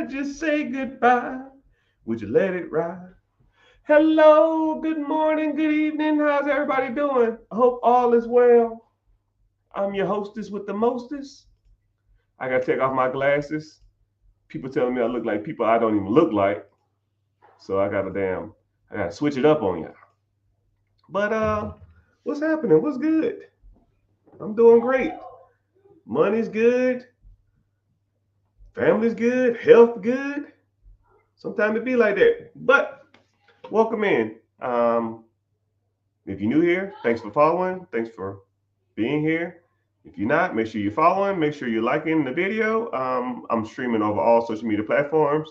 just say goodbye? Would you let it ride? Hello, good morning, good evening. How's everybody doing? I hope all is well. I'm your hostess with the mostest. I gotta take off my glasses. People telling me I look like people I don't even look like. So I gotta switch it up on you. But what's happening? What's good? I'm doing great. Money's good, family's good, health good. Sometimes it be like that. But welcome in. If you're new here, thanks for following. Thanks for being here. If you're not, make sure you're following. Make sure you're liking the video. I'm streaming over all social media platforms,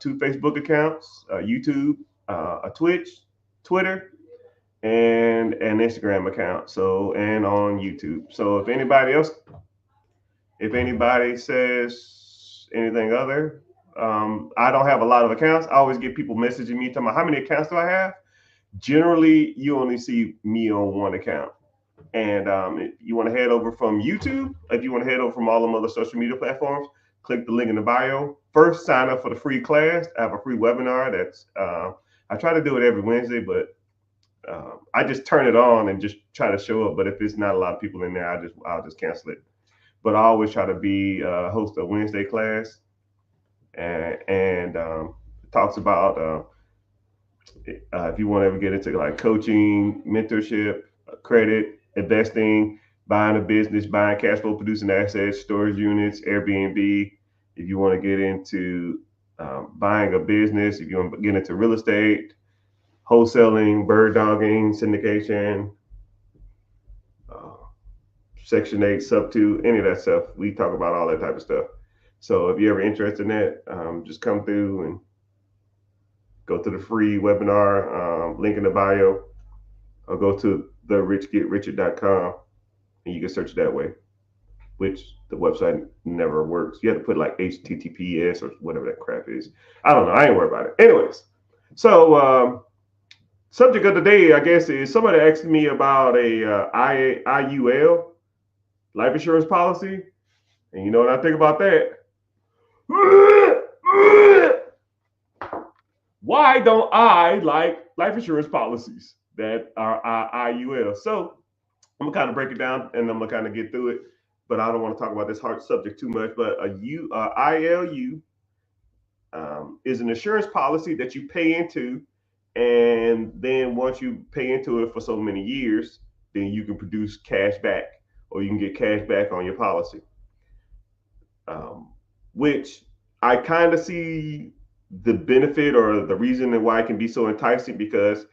two Facebook accounts, YouTube, a Twitch, Twitter, and an Instagram account. So and on YouTube. So if anybody says anything other, I don't have a lot of accounts. I always get people messaging me talking about how many accounts do I have. Generally, you only see me on one account. And if you want to head over from YouTube, if you want to head over from all them other social media platforms, click the link in the bio. First, sign up for the free class. I have a free webinar that's I try to do it every Wednesday, but I just turn it on and just try to show up. But if it's not a lot of people in there, I'll just cancel it. But I always try to be host a Wednesday class and talks about if you want to ever get into like coaching, mentorship, credit, investing, buying a business, buying cash flow producing assets, storage units, Airbnb. If you want to get into buying a business, if you want to get into real estate, wholesaling, bird dogging, syndication, uh, Section 8, Sub 2, any of that stuff, we talk about all that type of stuff. So if you're ever interested in that, just come through and go to the free webinar, link in the bio, or go to therichgetrichard.com and you can search that way, which the website never works. You have to put like HTTPS or whatever that crap is. I don't know. I ain't worried about it. Anyways, so subject of the day, I guess, is somebody asked me about a IUL, life insurance policy. And you know what I think about that? Why don't I like life insurance policies that are IUL? So I'm gonna kind of break it down and I'm gonna kind of get through it, but I don't want to talk about this hard subject too much. But ILU is an insurance policy that you pay into, and then once you pay into it for so many years, then you can produce cash back or you can get cash back on your policy. Which I kind of see the benefit or the reason why it can be so enticing because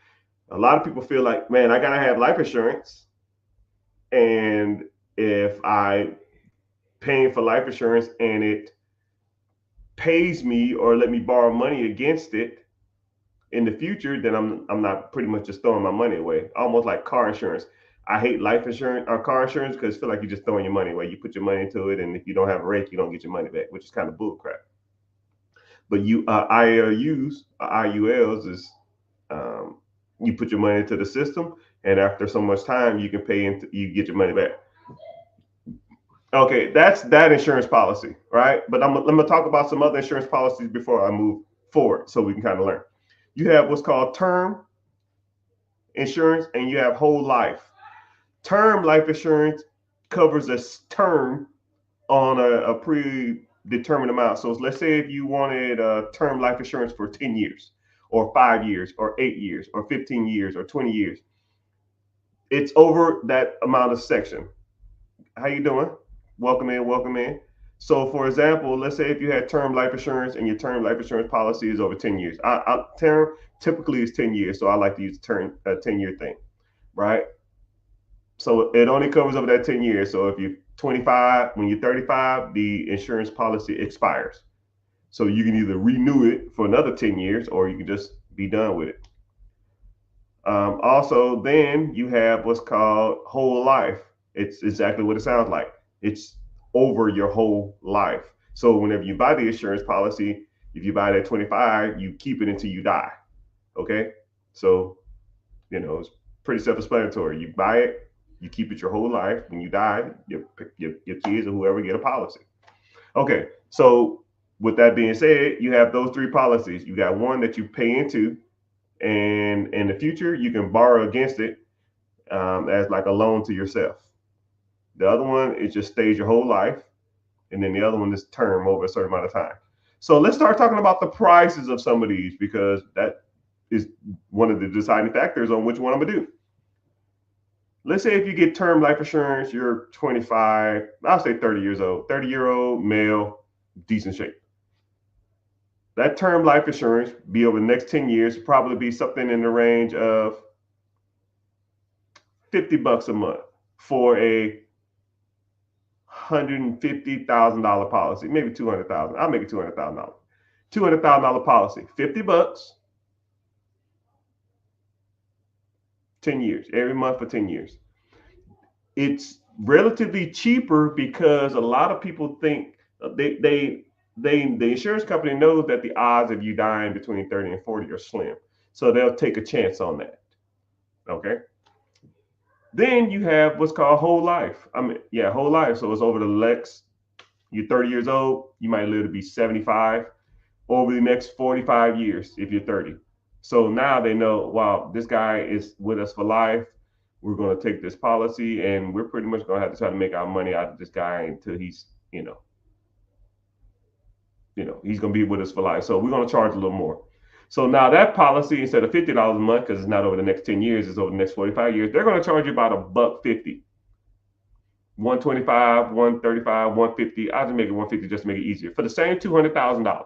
a lot of people feel like, man, I gotta have life insurance, and if I paying for life insurance and it pays me or let me borrow money against it in the future, then I'm not pretty much just throwing my money away. Almost like car insurance. I hate life insurance or car insurance because I feel like you're just throwing your money away. You put your money into it, and if you don't have a rate, you don't get your money back, which is kind of bull crap. But you ILUs, IULs is you put your money into the system, and after so much time, you can pay into you get your money back. Okay, that's that insurance policy, right? But I'm gonna talk about some other insurance policies before I move forward, so we can kind of learn. You have what's called term insurance, and you have whole life. Term life insurance covers a term on a predetermined amount. So let's say if you wanted term life insurance for 10 years or 5 years or 8 years or 15 years or 20 years, it's over that amount of section. How you doing? Welcome in, welcome in. So for example, let's say if you had term life insurance and your term life insurance policy is over 10 years. Term typically is 10 years, so I like to use the term 10-year thing, right? So it only covers over that 10 years. So if you're 25, when you're 35, the insurance policy expires. So you can either renew it for another 10 years or you can just be done with it. Also, then you have what's called whole life. It's exactly what it sounds like. It's over your whole life. So whenever you buy the insurance policy, if you buy it at 25, you keep it until you die. Okay? So, it's pretty self-explanatory. You buy it, you keep it your whole life. When you die, your kids or whoever get a policy. Okay, so with that being said, you have those three policies. You got one that you pay into, and in the future you can borrow against it as like a loan to yourself. The other one is just stays your whole life, and then the other one is term over a certain amount of time. So let's start talking about the prices of some of these, because that is one of the deciding factors on which one I'm gonna do. Let's say if you get term life insurance, you're 25, I'll say 30 years old, 30-year-old male, decent shape. That term life insurance be over the next 10 years, probably be something in the range of $50 a month for a $150,000 policy, maybe 200,000. I'll make it $200,000. $200,000 policy, $50, 10 years, every month for 10 years. It's relatively cheaper because a lot of people think the insurance company knows that the odds of you dying between 30 and 40 are slim. So they'll take a chance on that. Okay. Then you have what's called whole life. Whole life. So it's over the next, you're 30 years old, you might live to be 75 over the next 45 years if you're 30. So now they know, wow, this guy is with us for life. We're going to take this policy, and we're pretty much going to have to try to make our money out of this guy until he's, he's going to be with us for life. So we're going to charge a little more. So now that policy, instead of $50 a month, because it's not over the next 10 years, it's over the next 45 years, they're going to charge you about $1.50. 125, 135, 150. I'll just make it 150 just to make it easier. For the same $200,000.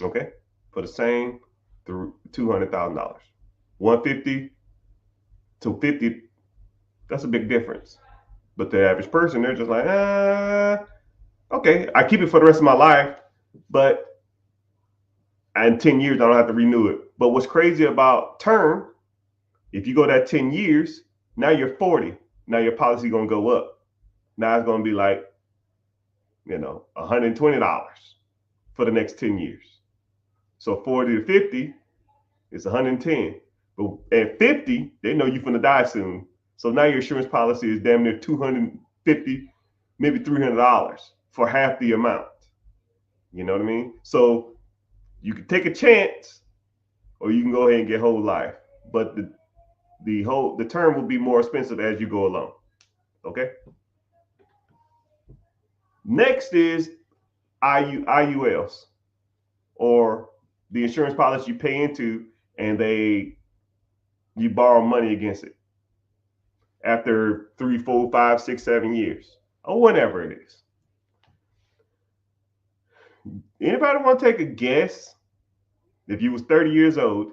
Okay? For the same $200,000. 150 to 50, that's a big difference. But the average person, they're just like, okay, I keep it for the rest of my life, but in 10 years, I don't have to renew it. But what's crazy about term, if you go that 10 years, now you're 40. Now your policy going to go up. Now it's going to be like, $120 for the next 10 years. So 40 to 50 is 110. But at 50, they know you're going to die soon. So now your insurance policy is damn near $250, maybe $300 for half the amount. You know what I mean? So you can take a chance, or you can go ahead and get whole life. But the term will be more expensive as you go along. Okay. Next is IULs, or the insurance policy you pay into, and you borrow money against it after 3, 4, 5, 6, 7 years, or whatever it is. Anybody want to take a guess? If you was 30 years old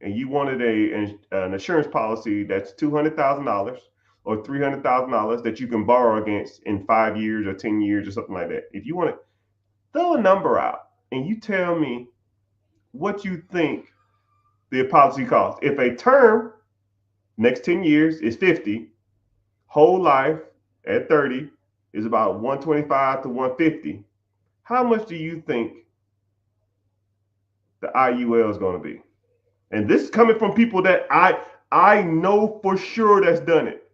and you wanted an insurance policy that's $200,000 or $300,000 that you can borrow against in 5 years or 10 years or something like that. If you want to throw a number out and you tell me what you think the policy costs. If a term next 10 years is 50, whole life at 30 is about 125 to 150. How much do you think the IUL is going to be? And this is coming from people that I know for sure that's done it.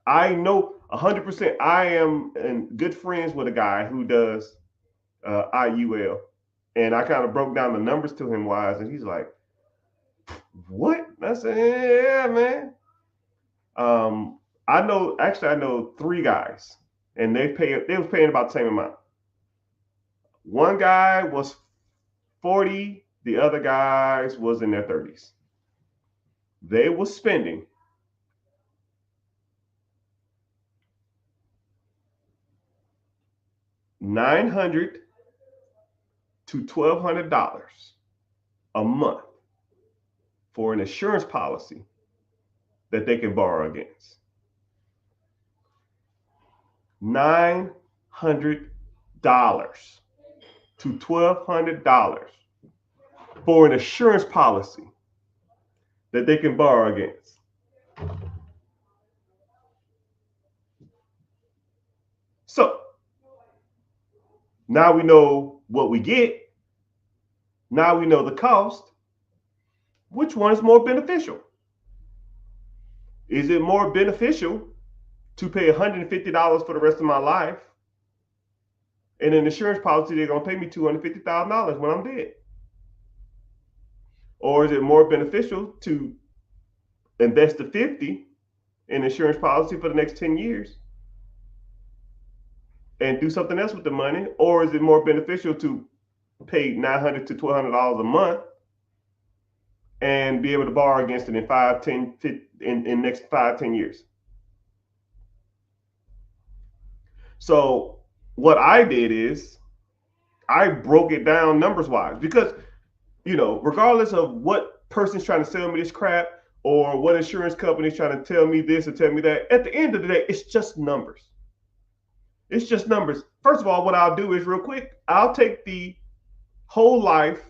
I know 100%. I am good friends with a guy who does IUL, and I kind of broke down the numbers to him wise, and he's like, "What?" I said, "Yeah, man." I know 3 guys, and they was paying about the same amount. One guy was 40, the other guys was in their 30s. They were spending $900 to $1,200 a month for an insurance policy that they can borrow against. $900 to $1,200 for an insurance policy that they can borrow against. So now we know what we get. Now we know the cost. Which one is more beneficial? Is it more beneficial to pay $150 for the rest of my life And in the insurance policy, they're going to pay me $250,000 when I'm dead. Or is it more beneficial to invest the 50 in insurance policy for the next 10 years and do something else with the money? Or is it more beneficial to pay $900 to $1,200 a month and be able to borrow against it in 5, 10, 15, in next 5, 10 years? So what I did is I broke it down numbers wise, because, regardless of what person's trying to sell me this crap or what insurance company's trying to tell me this or tell me that, at the end of the day, it's just numbers. It's just numbers. First of all, what I'll do is, real quick, I'll take the whole life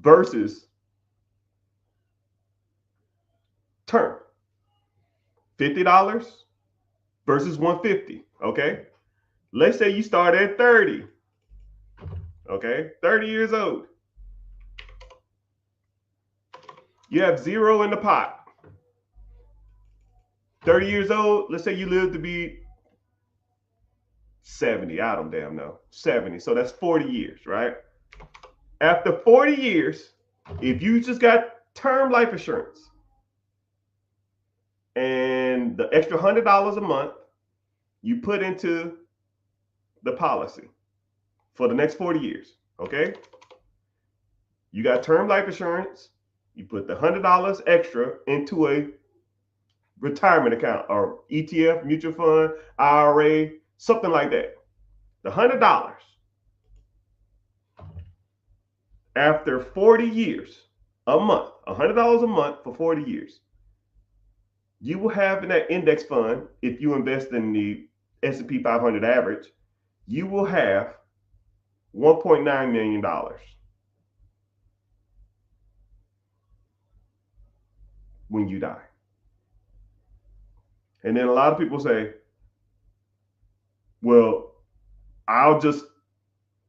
versus term. $50 versus $150. Okay. Let's say you start at 30. Okay. 30 years old. You have zero in the pot. 30 years old. Let's say you live to be 70. I don't damn know. 70. So that's 40 years, right? After 40 years, if you just got term life insurance and the extra $100 a month you put into the policy for the next 40 years, okay? You got term life insurance, you put the $100 extra into a retirement account or ETF, mutual fund, IRA, something like that. The $100 after 40 years, a month, $100 a month for 40 years, you will have in that index fund, if you invest in the S&P 500 average, you will have $1.9 million. When you die. And then a lot of people say, well, I'll just,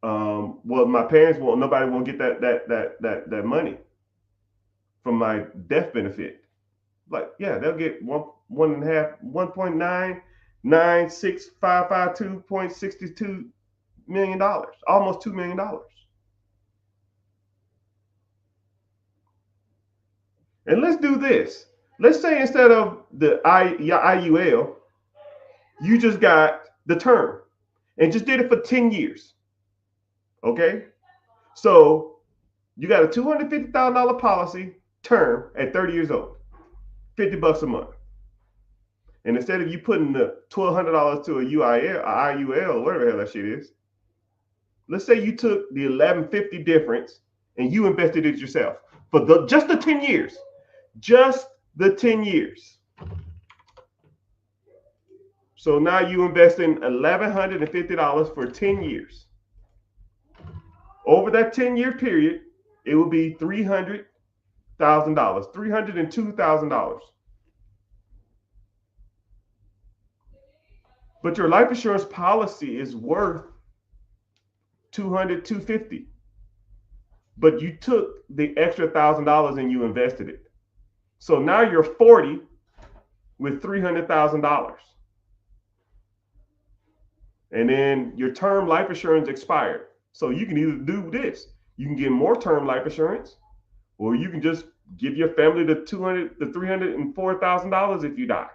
well, my parents nobody won't get that money from my death benefit. Like, yeah, they'll get 1.96552.62 million dollars, almost $2 million. And let's do this. Let's say instead of the IUL, you just got the term and just did it for 10 years. Okay? So you got a $250,000 policy term at 30 years old, $50 a month. And instead of you putting the $1,200 to a IUL, whatever the hell that shit is, let's say you took the $1,150 difference and you invested it yourself for just the 10 years. Just the 10 years. So now you invest in $1,150 for 10 years. Over that 10-year period, it will be $300,000, $302,000. But your life insurance policy is worth $200,000, $250,000. But you took the extra $1,000 and you invested it. So now you're 40 with $300,000. And then your term life insurance expired. So you can either do this. You can get more term life insurance, or you can just give your family the $304,000 if you die.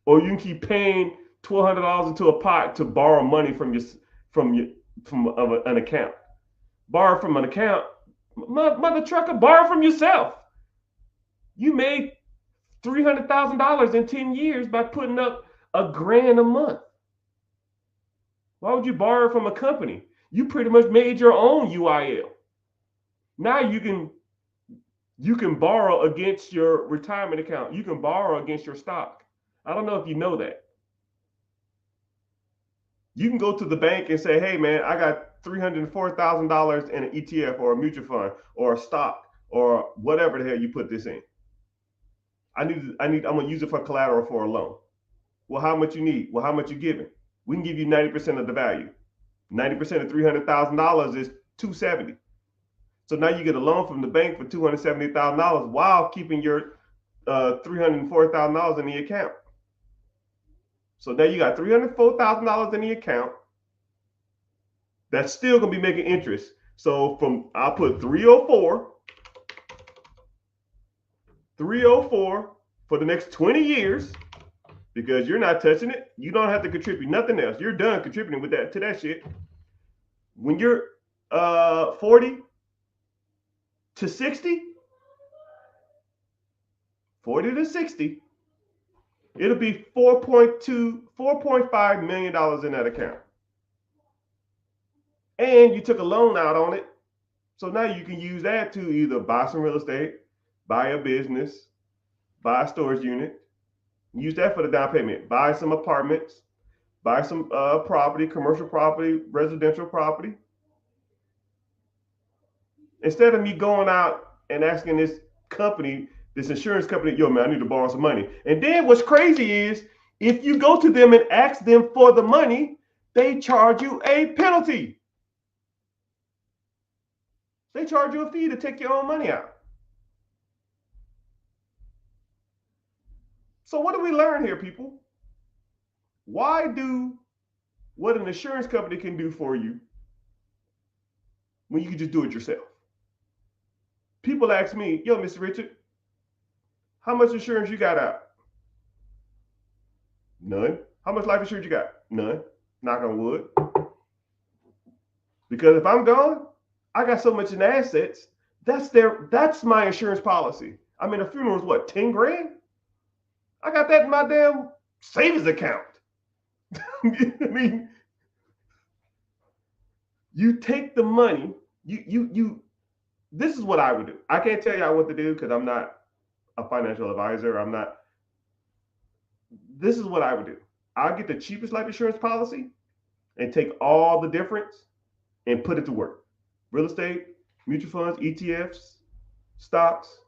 Or you can keep paying $1,200 into a pot to borrow money from an account. Borrow from an account, mother trucker, borrow from yourself. You made $300,000 in 10 years by putting up $1,000 a month. Why would you borrow from a company? You pretty much made your own UIL. Now you can borrow against your retirement account. You can borrow against your stock. I don't know if you know that. You can go to the bank and say, hey man, I got $304,000 in an ETF or a mutual fund or a stock or whatever the hell you put this in. I'm gonna use it for collateral for a loan. Well, how much you need? Well, how much you giving? We can give you 90% of the value. 90% of $300,000 is $270,000. So now you get a loan from the bank for $270,000 while keeping your $304,000 in the account. So now you got $304,000 in the account. That's still gonna be making interest. So I'll put 304 for the next 20 years because you're not touching it. You don't have to contribute nothing else. You're done contributing with that to that shit. When you're 40 to 60, 40 to 60, it'll be $4.5 million in that account. And you took a loan out on it. So now you can use that to either buy some real estate, buy a business, buy a storage unit, use that for the down payment, buy some apartments, buy some property, commercial property, residential property. Instead of me going out and asking this insurance company, yo, man, I need to borrow some money. And then what's crazy is if you go to them and ask them for the money, they charge you a penalty. They charge you a fee to take your own money out. So what do we learn here, people? Why do what an insurance company can do for you when you can just do it yourself? People ask me, yo, Mr. Richard, how much insurance you got out? None. How much life insurance you got? None. Knock on wood. Because if I'm gone, I got so much in assets. That's my insurance policy. I mean, a funeral is what, 10 grand? I got that in my damn savings account. I mean, you take the money, this is what I would do. I can't tell y'all what to do because I'm not a financial advisor. This is what I would do. I'll get the cheapest life insurance policy and take all the difference and put it to work. Real estate, mutual funds, ETFs, stocks,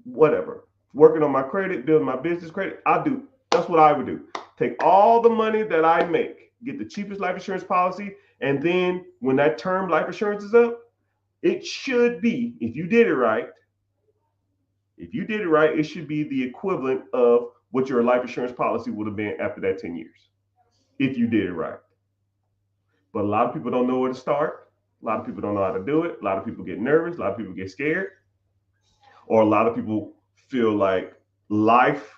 whatever. Working on my credit, building my business credit. That's what I would do. Take all the money that I make, get the cheapest life insurance policy, and then when that term life insurance is up, it should be, if you did it right, it should be the equivalent of what your life insurance policy would have been after that 10 years, if you did it right. But a lot of people don't know where to start. A lot of people don't know how to do it. A lot of people get nervous. A lot of people get scared. Or a lot of people feel like life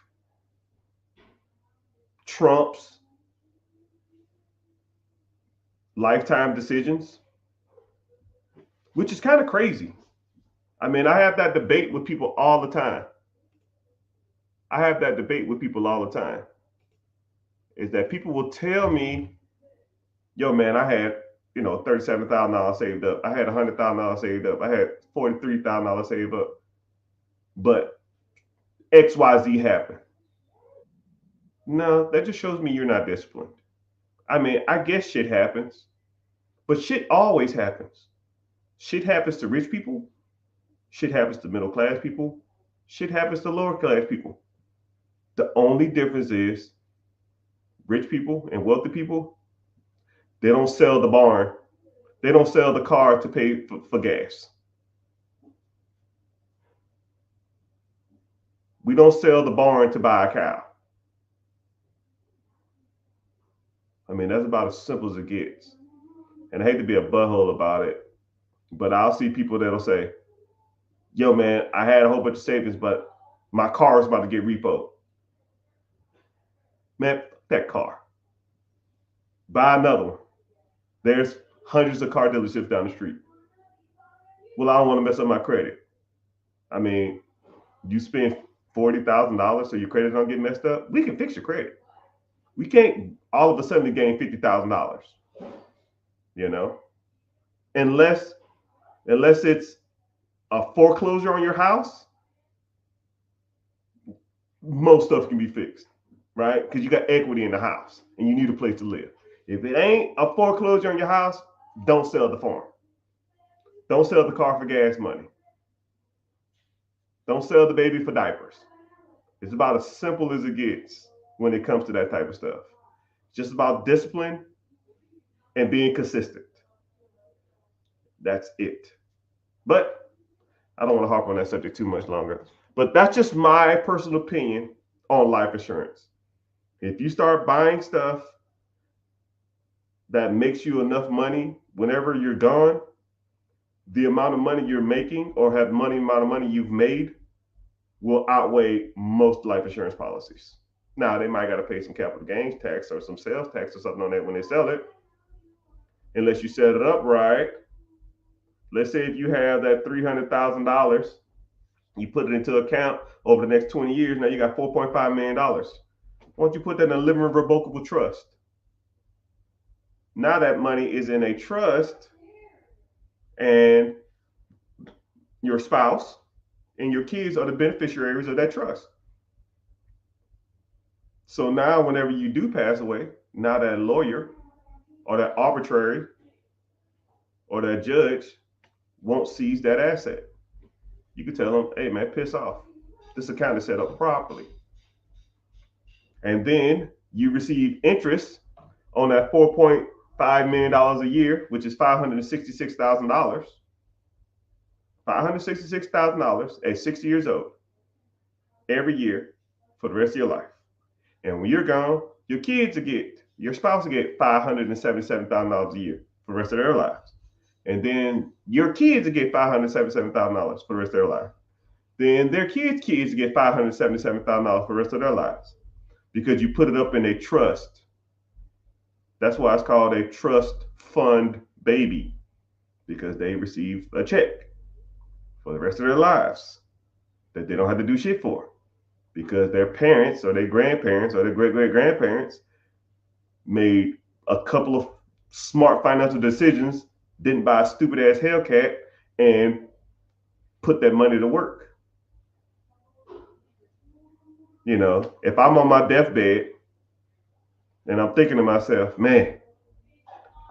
trumps lifetime decisions, which is kind of crazy. I mean, I have that debate with people all the time. Is that people will tell me, yo, man, I had, $37,000 saved up. I had $100,000 saved up. I had $43,000 saved up. But XYZ happened. No, that just shows me you're not disciplined. I mean, I guess shit happens, but shit always happens. Shit happens to rich people. Shit happens to middle class people. Shit happens to lower class people. The only difference is rich people and wealthy people, they don't sell the barn. They don't sell the car to pay for gas. We don't sell the barn to buy a cow. I mean, that's about as simple as it gets. And I hate to be a butthole about it, but I'll see people that'll say, yo, man, I had a whole bunch of savings, but my car is about to get repoed. Man, that car. Buy another one. There's hundreds of car dealerships down the street. Well, I don't want to mess up my credit. I mean, you spend $40,000 so your credit don't get messed up. We can fix your credit. We can't all of a sudden gain $50,000. Unless it's a foreclosure on your house, most stuff can be fixed, right? Because you got equity in the house and you need a place to live. If it ain't a foreclosure on your house, don't sell the farm. Don't sell the car for gas money. Don't sell the baby for diapers. It's about as simple as it gets when it comes to that type of stuff. It's just about discipline and being consistent. That's it. But I don't want to harp on that subject too much longer. But that's just my personal opinion on life insurance. If you start buying stuff that makes you enough money whenever you're gone, the amount of money you're making or have money amount of money you've made will outweigh most life insurance policies. Now they might got to pay some capital gains tax or some sales tax or something on that when they sell it, unless you set it up right. Let's say if you have that $300,000, you put it into account over the next 20 years. Now you got $4.5 million. Why don't you put that in a living revocable trust? Now that money is in a trust, and your spouse and your kids are the beneficiaries of that trust. So now, whenever you do pass away, now that lawyer or that arbitrary or that judge won't seize that asset. You can tell them, hey man, piss off. This account is set up properly. And then you receive interest on that $4.5 million a year, which is $566,000. $566,000 at 60 years old every year for the rest of your life. And when you're gone, your spouse will get $577,000 a year for the rest of their lives. And then your kids will get $577,000 for the rest of their life. Then their kids' kids get $577,000 for the rest of their lives because you put it up in a trust. That's why it's called a trust fund baby, because they receive a check for the rest of their lives that they don't have to do shit for, because their parents or their grandparents or their great-great-grandparents made a couple of smart financial decisions, didn't buy a stupid ass Hellcat, and put that money to work. You know, if I'm on my deathbed and I'm thinking to myself, man,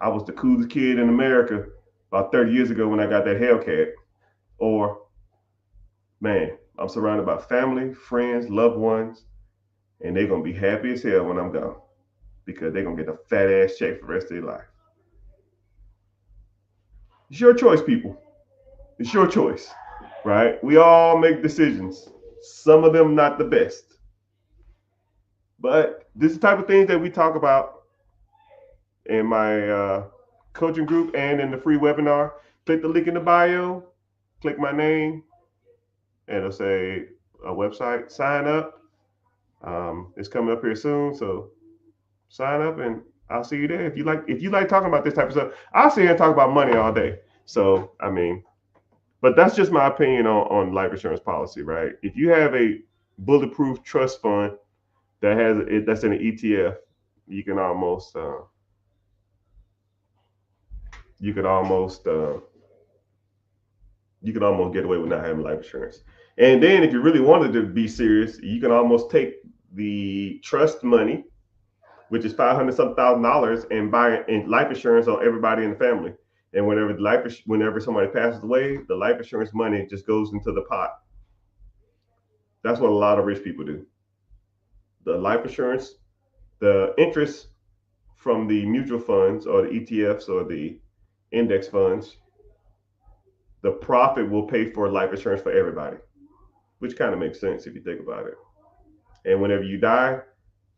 I was the coolest kid in America about 30 years ago when I got that Hellcat, or man, I'm surrounded by family, friends, loved ones, and they're gonna be happy as hell when I'm gone because they're gonna get a fat ass check for the rest of their life. It's your choice, people. It's your choice, right? We all make decisions. Some of them not the best. But this is the type of things that we talk about in my coaching group and in the free webinar. Click the link in the bio, click my name, and it'll say a website, sign up. It's coming up here soon, so sign up and I'll see you there. If you like talking about this type of stuff, I'll sit here and talk about money all day. So I mean, but that's just my opinion on life insurance policy, right? If you have a bulletproof trust fund that's in an ETF, you can almost get away with not having life insurance. And then if you really wanted to be serious, you can almost take the trust money, which is $500,000, and buy life insurance on everybody in the family. And whenever somebody passes away, the life insurance money just goes into the pot. That's what a lot of rich people do. The life insurance, the interest from the mutual funds or the ETFs or the index funds, the profit will pay for life insurance for everybody, which kind of makes sense if you think about it. And whenever you die,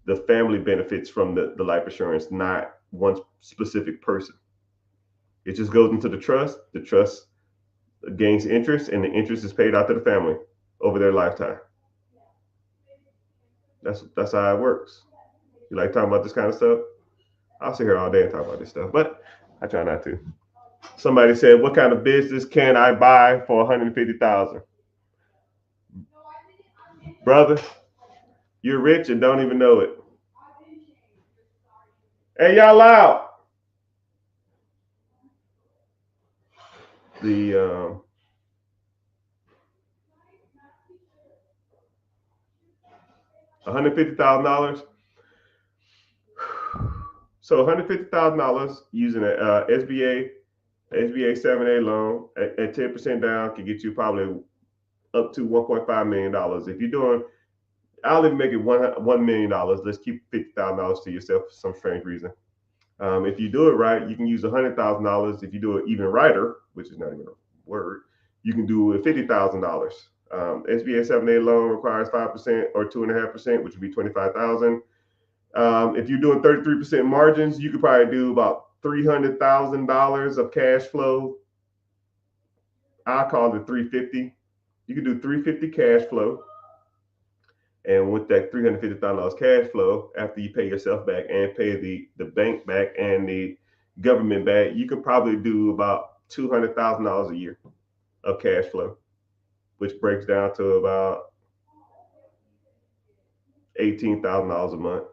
the family benefits from the life insurance, not one specific person. It just goes into the trust. The trust gains interest, and the interest is paid out to the family over their lifetime. That's how it works. You like talking about this kind of stuff? I'll sit here all day and talk about this stuff, but I try not to. Somebody said, "What kind of business can I buy for 150,000?" Brother, you're rich and don't even know it. Hey, y'all loud. The $150,000. So $150,000 using a SBA 7A loan at 10% down can get you probably up to $1.5 million. If you're doing, I'll even make it $1 million. Let's keep $50,000 to yourself for some strange reason. If you do it right, you can use $100,000. If you do it even righter, which is not even a word, you can do it $50,000. SBA 7A loan requires 5% or 2.5%, which would be $25,000. If you're doing 33% margins, you could probably do about $300,000 of cash flow. I call it 350. You can do 350 cash flow. And with that $350,000 cash flow, after you pay yourself back and pay the bank back and the government back, you could probably do about $200,000 a year of cash flow, which breaks down to about $18,000 a month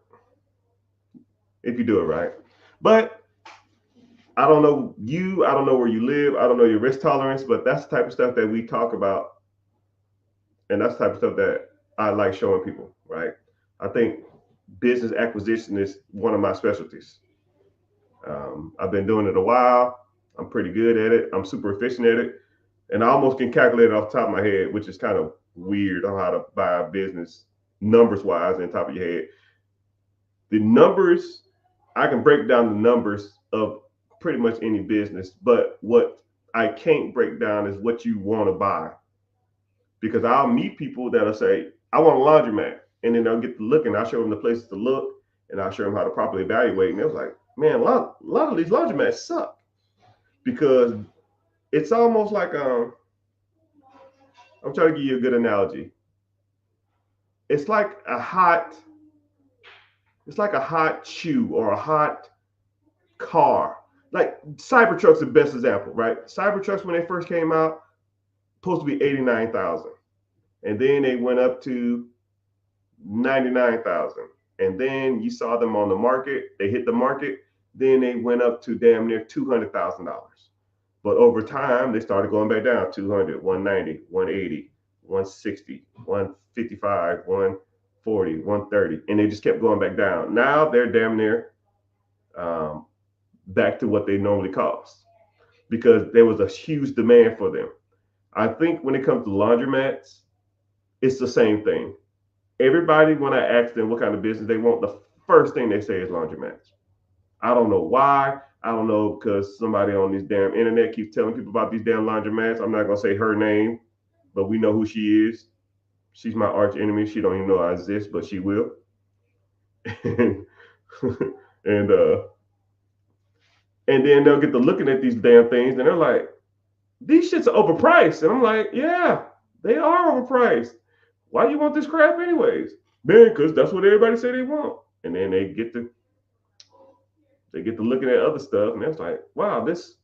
if you do it right. But I don't know you, I don't know where you live, I don't know your risk tolerance, but that's the type of stuff that we talk about. And that's the type of stuff that I like showing people, right? I think business acquisition is one of my specialties. I've been doing it a while. I'm pretty good at it. I'm super efficient at it. And I almost can calculate it off the top of my head, which is kind of weird on how to buy a business numbers wise on top of your head. The numbers, I can break down the numbers of pretty much any business, but what I can't break down is what you want to buy. Because I'll meet people that'll say, I want a laundromat. And then they'll get to look and I'll show them the places to look and I'll show them how to properly evaluate. And it was like, man, a lot of these laundromats suck because it's almost like I'm trying to give you a good analogy. It's like a hot shoe or a hot car. Like Cybertruck's the best example, right? Cybertrucks when they first came out, supposed to be 89,000. And then they went up to 99,000. And then you saw them on the market, they hit the market, then they went up to damn near $200,000. But over time, they started going back down 200, 190, 180, 160, 155, 140, 130. And they just kept going back down. Now they're damn near back to what they normally cost because there was a huge demand for them. I think when it comes to laundromats, it's the same thing. Everybody, when I ask them what kind of business they want, the first thing they say is laundromats. I don't know why. I don't know because somebody on this damn internet keeps telling people about these damn laundromats. I'm not gonna say her name, but we know who she is. She's my arch enemy. She don't even know I exist, but she will. and and and then they'll get to looking at these damn things and they're like, these shits are overpriced. And I'm like, yeah, they are overpriced. Why do you want this crap anyways? Man, because that's what everybody say they want. And then they get to looking at other stuff and it's like, wow, this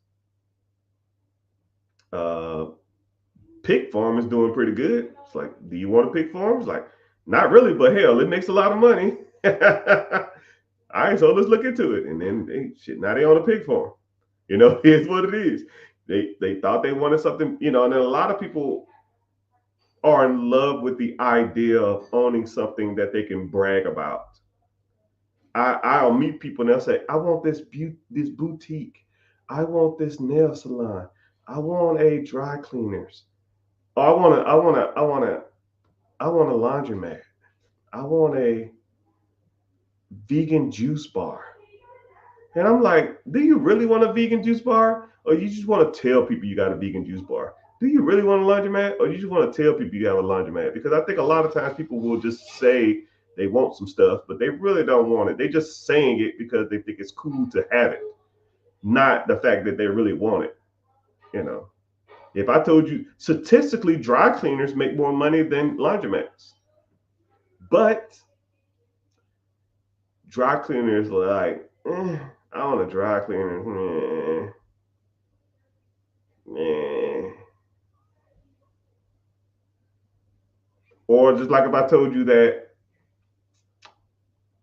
pig farm is doing pretty good. It's like, do you want a pig farm? It's like, not really, but hell, it makes a lot of money. All right, so let's look into it. And then now they own a pig farm. You know, here's what it is. They thought they wanted something, you know, and then a lot of people are in love with the idea of owning something that they can brag about. I'll meet people and they'll say, I want this boutique. I want this nail salon. I want a dry cleaners. Oh, I want a laundromat. I want a vegan juice bar. And I'm like, do you really want a vegan juice bar? Or you just want to tell people you got a vegan juice bar? Do you really want a laundromat? Or you just want to tell people you have a laundromat? Because I think a lot of times people will just say they want some stuff, but they really don't want it. They're just saying it because they think it's cool to have it, not the fact that they really want it. You know, if I told you statistically, dry cleaners make more money than laundromats, but dry cleaners are like, I want a dry cleaner. Or just like if I told you that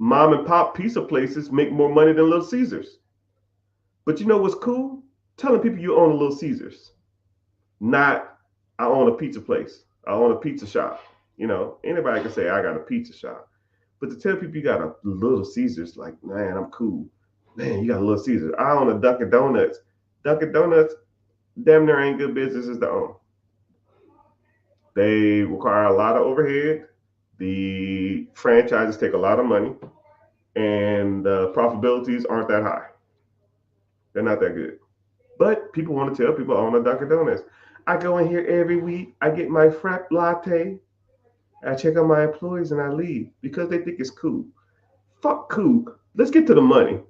mom and pop pizza places make more money than Little Caesars. But you know what's cool? Telling people you own a Little Caesars. Not, I own a pizza place. I own a pizza shop. You know, anybody can say I got a pizza shop. But to tell people you got a Little Caesars, like, man, I'm cool. Man, you got a Little Caesars. I own a Dunkin' Donuts. Dunkin' Donuts, damn near ain't good businesses to own. They require a lot of overhead. The franchises take a lot of money, and the profitabilities aren't that high. They're not that good. But people want to tell people I own a Dunkin' Donuts. I go in here every week. I get my frap latte. I check on my employees and I leave because they think it's cool. fuck cool. Let's get to the money.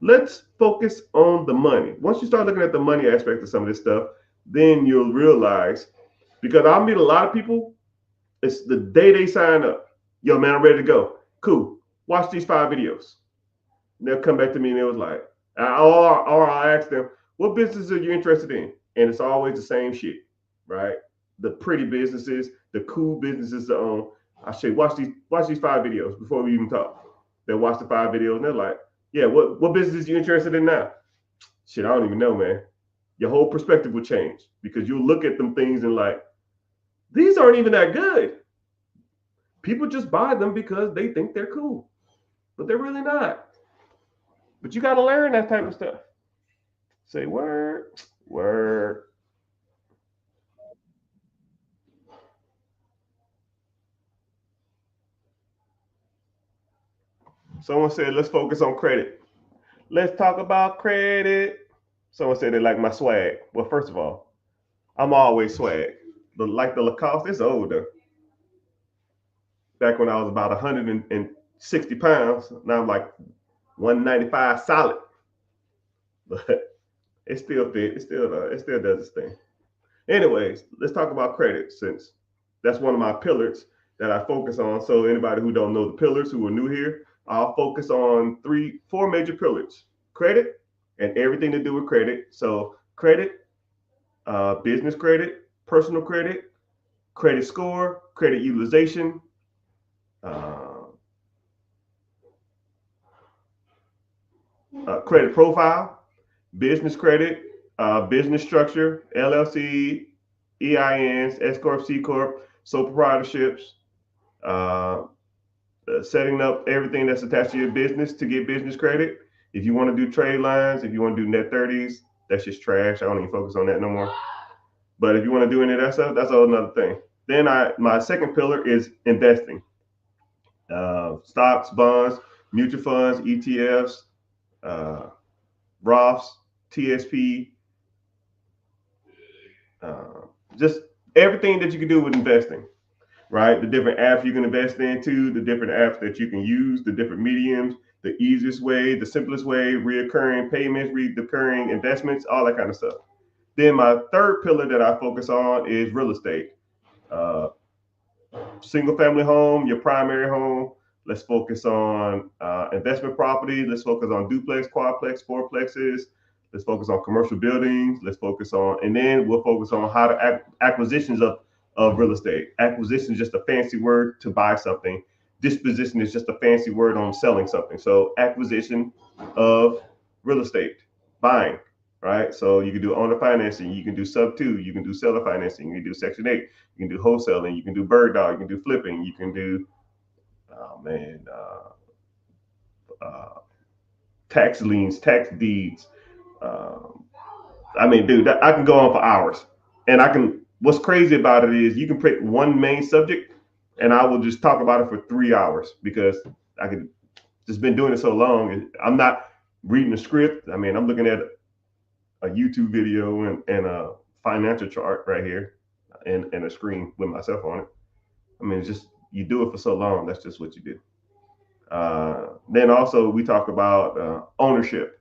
Let's focus on the money. Once you start looking at the money aspect of some of this stuff, then you'll realize, because I meet a lot of people, it's the day they sign up. Yo, man, I'm ready to go. Cool. Watch these 5 videos. And they'll come back to me and it was like, or I ask them, what business are you interested in? And it's always the same shit, right? The pretty businesses, the cool businesses to own. I say, watch these 5 videos before we even talk. They'll watch the 5 videos and they're like, yeah, what business are you interested in now? Shit, I don't even know, man. Your whole perspective will change because you'll look at them things and like, these aren't even that good. People just buy them because they think they're cool, but they're really not. But you got to learn that type of stuff. Say word, word. Someone said, let's focus on credit. Let's talk about credit. Someone said they like my swag. Well, first of all, I'm always swag. But like the Lacoste, it's older. Back when I was about 160 pounds, now I'm like 195 solid. But it still fit. It still does its thing. Anyways, let's talk about credit since that's one of my pillars that I focus on. So anybody who don't know the pillars, who are new here, I'll focus on four major pillars: credit and everything to do with credit. So credit, business credit, personal credit, credit score, credit utilization, uh, credit profile, business credit, business structure, LLC, EINs, S corp, C corp, sole proprietorships, uh, setting up everything that's attached to your business to get business credit. If you want to do trade lines, if you want to do net 30s, that's just trash. I don't even focus on that no more. But if you want to do any of that stuff, that's all another thing. Then my second pillar is investing. Stocks, bonds, mutual funds, ETFs, uh, Roths, TSP, just everything that you can do with investing, right? The different apps you can invest into, the different apps that you can use, the different mediums, the easiest way, the simplest way, reoccurring payments, recurring investments, all that kind of stuff. Then my third pillar that I focus on is real estate. Uh, Single family home, your primary home. Let's focus on investment property. Let's focus on duplex, quadplex, fourplexes. Let's focus on commercial buildings. Let's focus on, and then we'll focus on how to acquisitions of real estate. Acquisition is just a fancy word to buy something. Disposition is just a fancy word on selling something. So acquisition of real estate, buying, right? So you can do owner financing, you can do sub two, you can do seller financing, you can do section 8, you can do wholesaling, you can do bird dog, you can do flipping, you can do, oh man, uh, tax liens, tax deeds. Um, I mean, dude, I can go on for hours. And I can, what's crazy about it is you can pick one main subject and I will just talk about it for 3 hours because I could just been doing it so long. I'm not reading a script. I mean, I'm looking at a YouTube video and a financial chart right here and a screen with myself on it. I mean, it's just, you do it for so long. That's just what you do. Then also we talk about ownership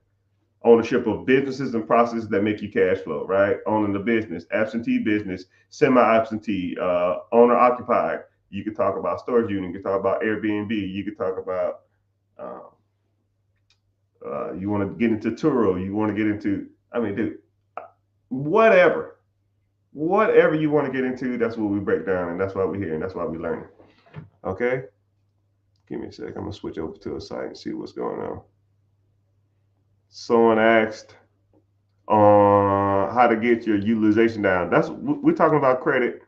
of businesses and processes that make you cash flow, right? Owning the business, absentee business, semi-absentee, owner occupied. You could talk about storage unit. You could talk about Airbnb. You could talk about um, you want to get into Turo. You want to get into, I mean, dude, whatever, whatever you want to get into, that's what we break down, and that's why we're here, and that's why we learn. Okay, give me a sec. I'm gonna switch over to a site and see what's going on. Someone asked on how to get your utilization down. That's we're talking about credit,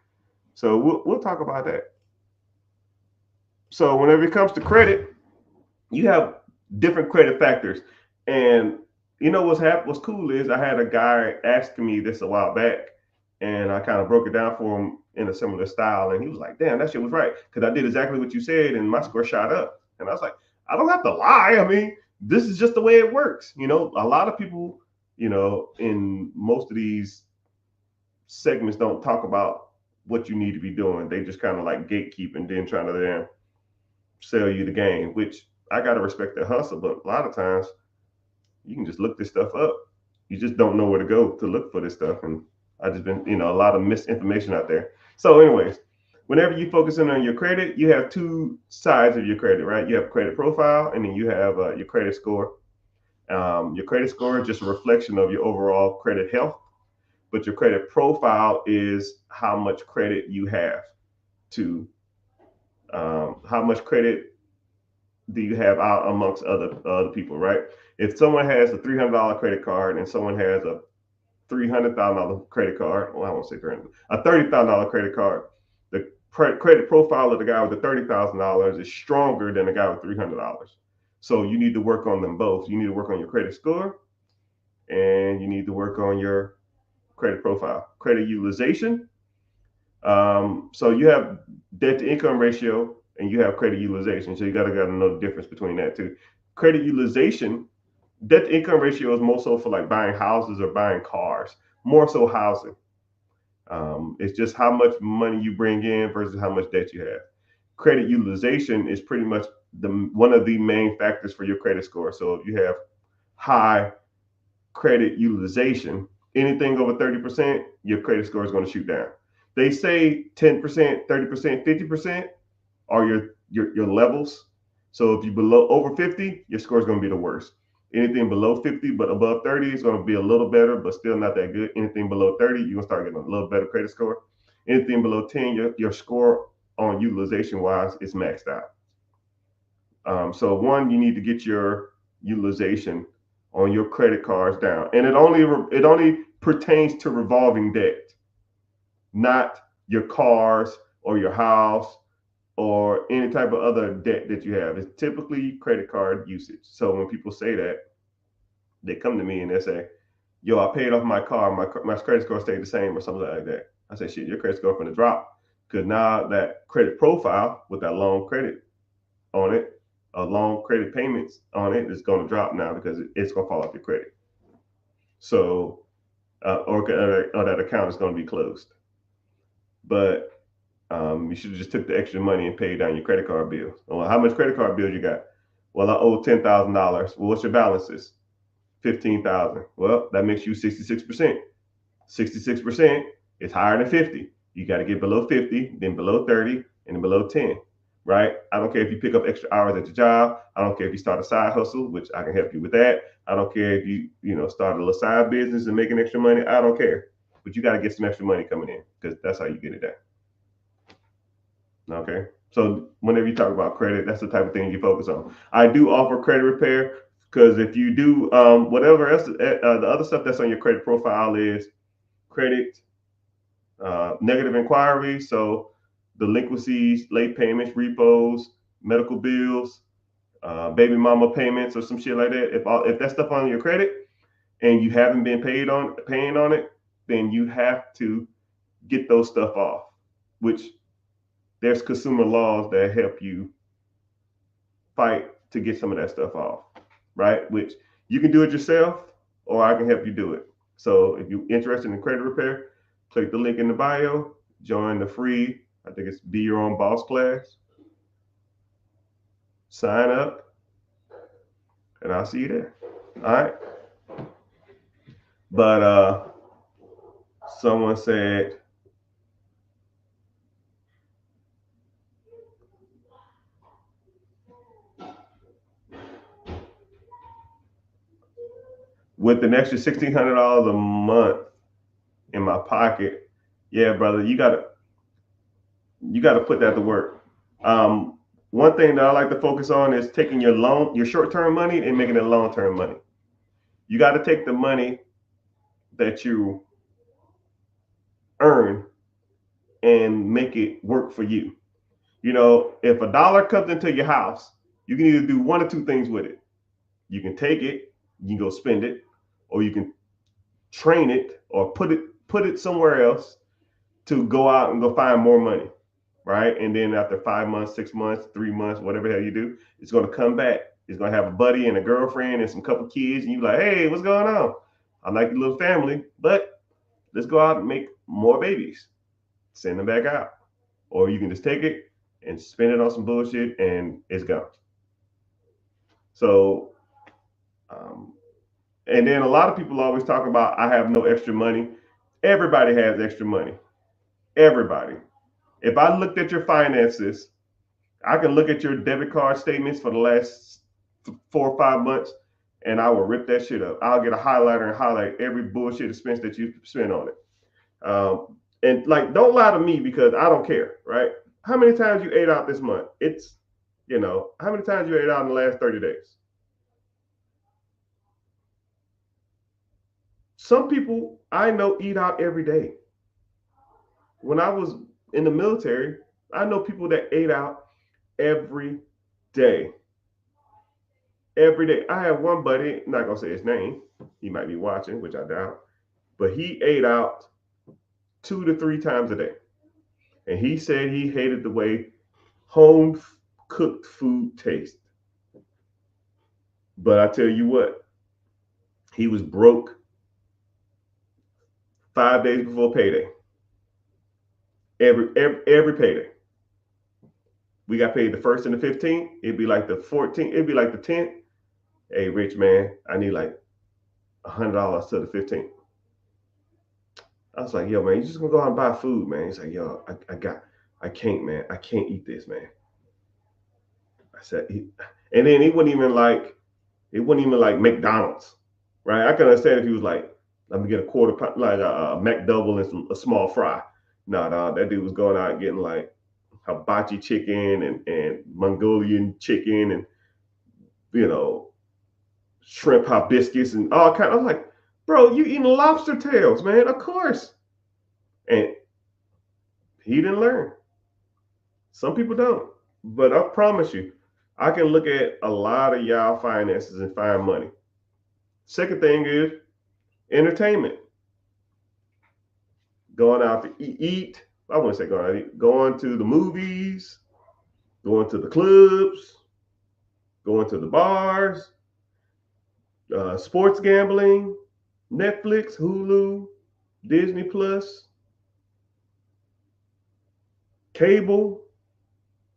so we'll talk about that. So whenever it comes to credit, you have different credit factors, and you know what's cool is I had a guy asking me this a while back, and I kind of broke it down for him in a similar style, and he was like, "Damn, that shit was right," because I did exactly what you said, and my score shot up. And I was like, "I don't have to lie. I mean, this is just the way it works." You know, a lot of people, you know, in most of these segments don't talk about what you need to be doing. They just kind of like gatekeep and then trying to then sell you the game, which I gotta respect their hustle, but a lot of times you can just look this stuff up. You just don't know where to go to look for this stuff, and I just been a lot of misinformation out there. So, anyways, whenever you focus in on your credit, you have two sides of your credit, right? You have credit profile, and then you have your credit score. Your credit score is just a reflection of your overall credit health, but your credit profile is how much credit you have to how much credit do you have out amongst other people, right? If someone has a $300 credit card and someone has a $300,000 credit card, well, I won't say 300, a $30,000 credit card, the credit profile of the guy with the $30,000 is stronger than the guy with $300. So you need to work on them both. You need to work on your credit score, and you need to work on your credit profile, credit utilization. So you have debt to income ratio and you have credit utilization. So you gotta know the difference between that too. Credit utilization, debt to income ratio is more so for like buying houses or buying cars, more so housing. It's just how much money you bring in versus how much debt you have. Credit utilization is pretty much the one of the main factors for your credit score. So if you have high credit utilization, anything over 30%, your credit score is going to shoot down. They say 10%, 30%, 50% are your levels. So if you below over 50, your score is going to be the worst. Anything below 50 but above 30 is going to be a little better, but still not that good. Anything below 30, you're going to start getting a little better credit score. Anything below 10, your score on utilization wise is maxed out. So one, you need to get your utilization on your credit cards down, and it only pertains to revolving debt, not your cars or your house or any type of other debt that you have. It's typically credit card usage. So when people say that, they come to me and they say, "Yo, I paid off my car. My credit score stayed the same," or something like that. I say, "Shit, your credit score going to drop because now that credit profile with that long credit on it, long credit payments on it is going to drop now because it's going to fall off your credit. So, or that account is going to be closed. But you should have just took the extra money and paid down your credit card bills. Well, how much credit card bills you got? Well, I owe $10,000. Well, what's your balances? 15,000. Well, that makes you 66%. 66% is higher than 50. You got to get below 50, then below 30, and then below 10. Right? I don't care if you pick up extra hours at your job. I don't care if you start a side hustle, which I can help you with that. I don't care if you start a little side business and making extra money. I don't care. But you got to get some extra money coming in because that's how you get it done. Okay. So whenever you talk about credit, that's the type of thing you focus on. I do offer credit repair because if you do whatever else, the other stuff that's on your credit profile is credit, negative inquiries. So delinquencies, late payments, repos, medical bills, baby mama payments, or some shit like that. If that stuff on your credit and you haven't been paying on it, then you have to get those stuff off. Which there's consumer laws that help you fight to get some of that stuff off, right? Which you can do it yourself, or I can help you do it. So if you're interested in credit repair, click the link in the bio, join the free, I think it's Be Your Own Boss class. Sign up, and I'll see you there. All right. But someone said, with an extra $1,600 a month in my pocket, yeah, brother, you gotta put that to work. One thing that I like to focus on is taking your short-term money and making it long-term money. You got to take the money that you earn and make it work for you. If a dollar comes into your house, you can either do one or two things with it. You can take it, you can go spend it, or you can train it or put it somewhere else to go out and go find more money, right? And then after 5 months, 6 months, 3 months, whatever the hell you do, it's going to come back. It's going to have a buddy and a girlfriend and some couple kids, and you're like, "Hey, what's going on? I like your little family, but let's go out and make more babies. Send them back out." Or you can just take it and spend it on some bullshit and it's gone. So, and then a lot of people always talk about I have no extra money. Everybody has extra money. Everybody. If I looked at your finances, I can look at your debit card statements for the last 4 or 5 months, and I will rip that shit up. I'll get a highlighter and highlight every bullshit expense that you spent on it. And like, don't lie to me because I don't care, right? How many times you ate out this month? It's, how many times you ate out in the last 30 days? Some people I know eat out every day. When I was in the military, I know people that ate out every day. Every day. I have one buddy, I'm not gonna say his name. He might be watching, which I doubt, but he ate out 2 to 3 times a day. And he said he hated the way home cooked food tastes. But I tell you what, he was broke 5 days before payday. Every payday. We got paid the 1st and the 15th. It'd be like the 14th. It'd be like the 10th. Hey, rich man, I need like $100 to the 15th. I was like, yo, man, you just gonna go out and buy food, man. He's like, yo, I can't, man. I can't eat this, man. I said, and then it wasn't even like McDonald's, right? I can understand if he was like, let me get a quarter pound, like a McDouble and a small fry. No, that dude was going out and getting like hibachi chicken and Mongolian chicken and, shrimp hibiscus and all kind. I was like, bro, you eating lobster tails, man? Of course. And he didn't learn. Some people don't. But I promise you, I can look at a lot of y'all finances and find money. Second thing is entertainment. Going out to eat. I wouldn't say going out to eat. Going to the movies, going to the clubs, going to the bars, sports gambling, Netflix, Hulu, Disney Plus, cable,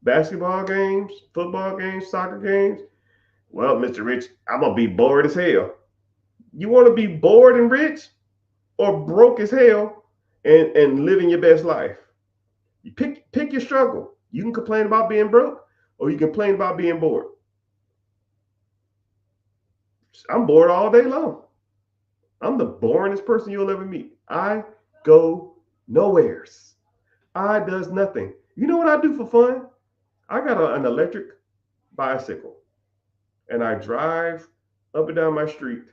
basketball games, football games, soccer games. Well, Mr. Rich, I'm going to be bored as hell. You want to be bored and rich or broke as hell and living your best life? You pick your struggle. You can complain about being broke or you can complain about being bored. I'm bored all day long. I'm the boringest person you'll ever meet. I go nowheres. I does nothing. You know what I do for fun? I got an electric bicycle and I drive up and down my street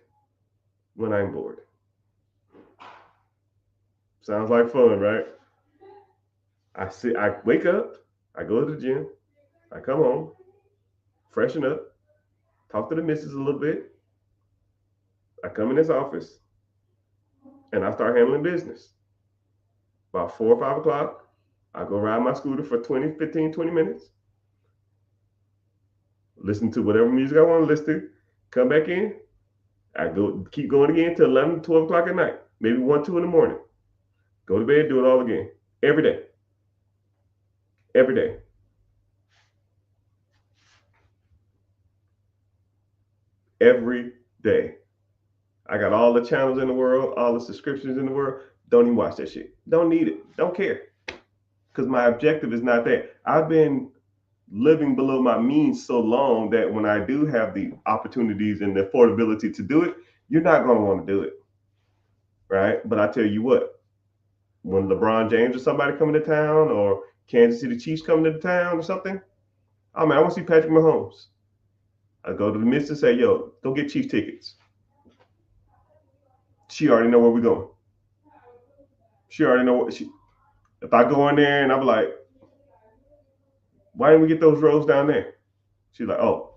when I'm bored. Sounds like fun, right? I wake up, I go to the gym, I come home, freshen up, talk to the missus a little bit. I come in this office and I start handling business. About 4 or 5 o'clock, I go ride my scooter for 20 minutes, listen to whatever music I want to listen to, come back in, I keep going again till 11, 12 o'clock at night, maybe 1, 2 in the morning. Go to bed, do it all again. Every day. Every day. Every day. I got all the channels in the world, all the subscriptions in the world. Don't even watch that shit. Don't need it. Don't care. Because my objective is not that. I've been living below my means so long that when I do have the opportunities and the affordability to do it, you're not going to want to do it. Right? But I tell you what, when LeBron James or somebody coming to town or Kansas City Chiefs coming to town or something, oh man, I want to see Patrick Mahomes. I go to the missus and say, yo, go get Chiefs tickets. She already know where we're going. She already know what if I go in there and I'm like, why didn't we get those rows down there? She's like, oh,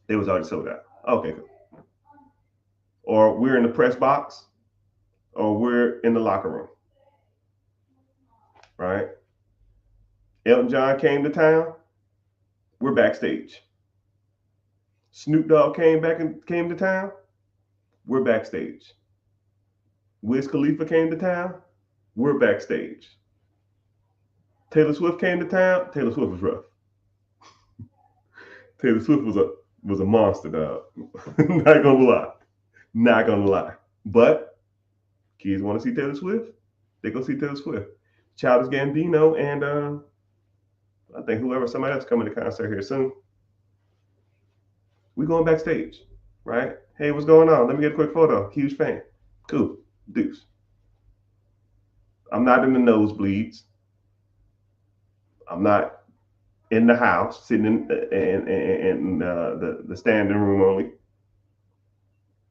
they was already sold out. Okay, cool. Or we're in the press box, or we're in the locker room. Right? Elton John came to town, we're backstage. Snoop Dogg came to town, we're backstage. Wiz Khalifa came to town, we're backstage. Taylor Swift came to town, Taylor Swift was rough. Taylor Swift was was a monster, dog. Not gonna lie. Not gonna lie. But kids want to see Taylor Swift, they go see Taylor Swift. Childish Gambino and I think somebody else coming to concert here soon. We going backstage, right? Hey, what's going on? Let me get a quick photo. Huge fan. Cool. Deuce. I'm not in the nosebleeds. I'm not in the house sitting in the standing room only,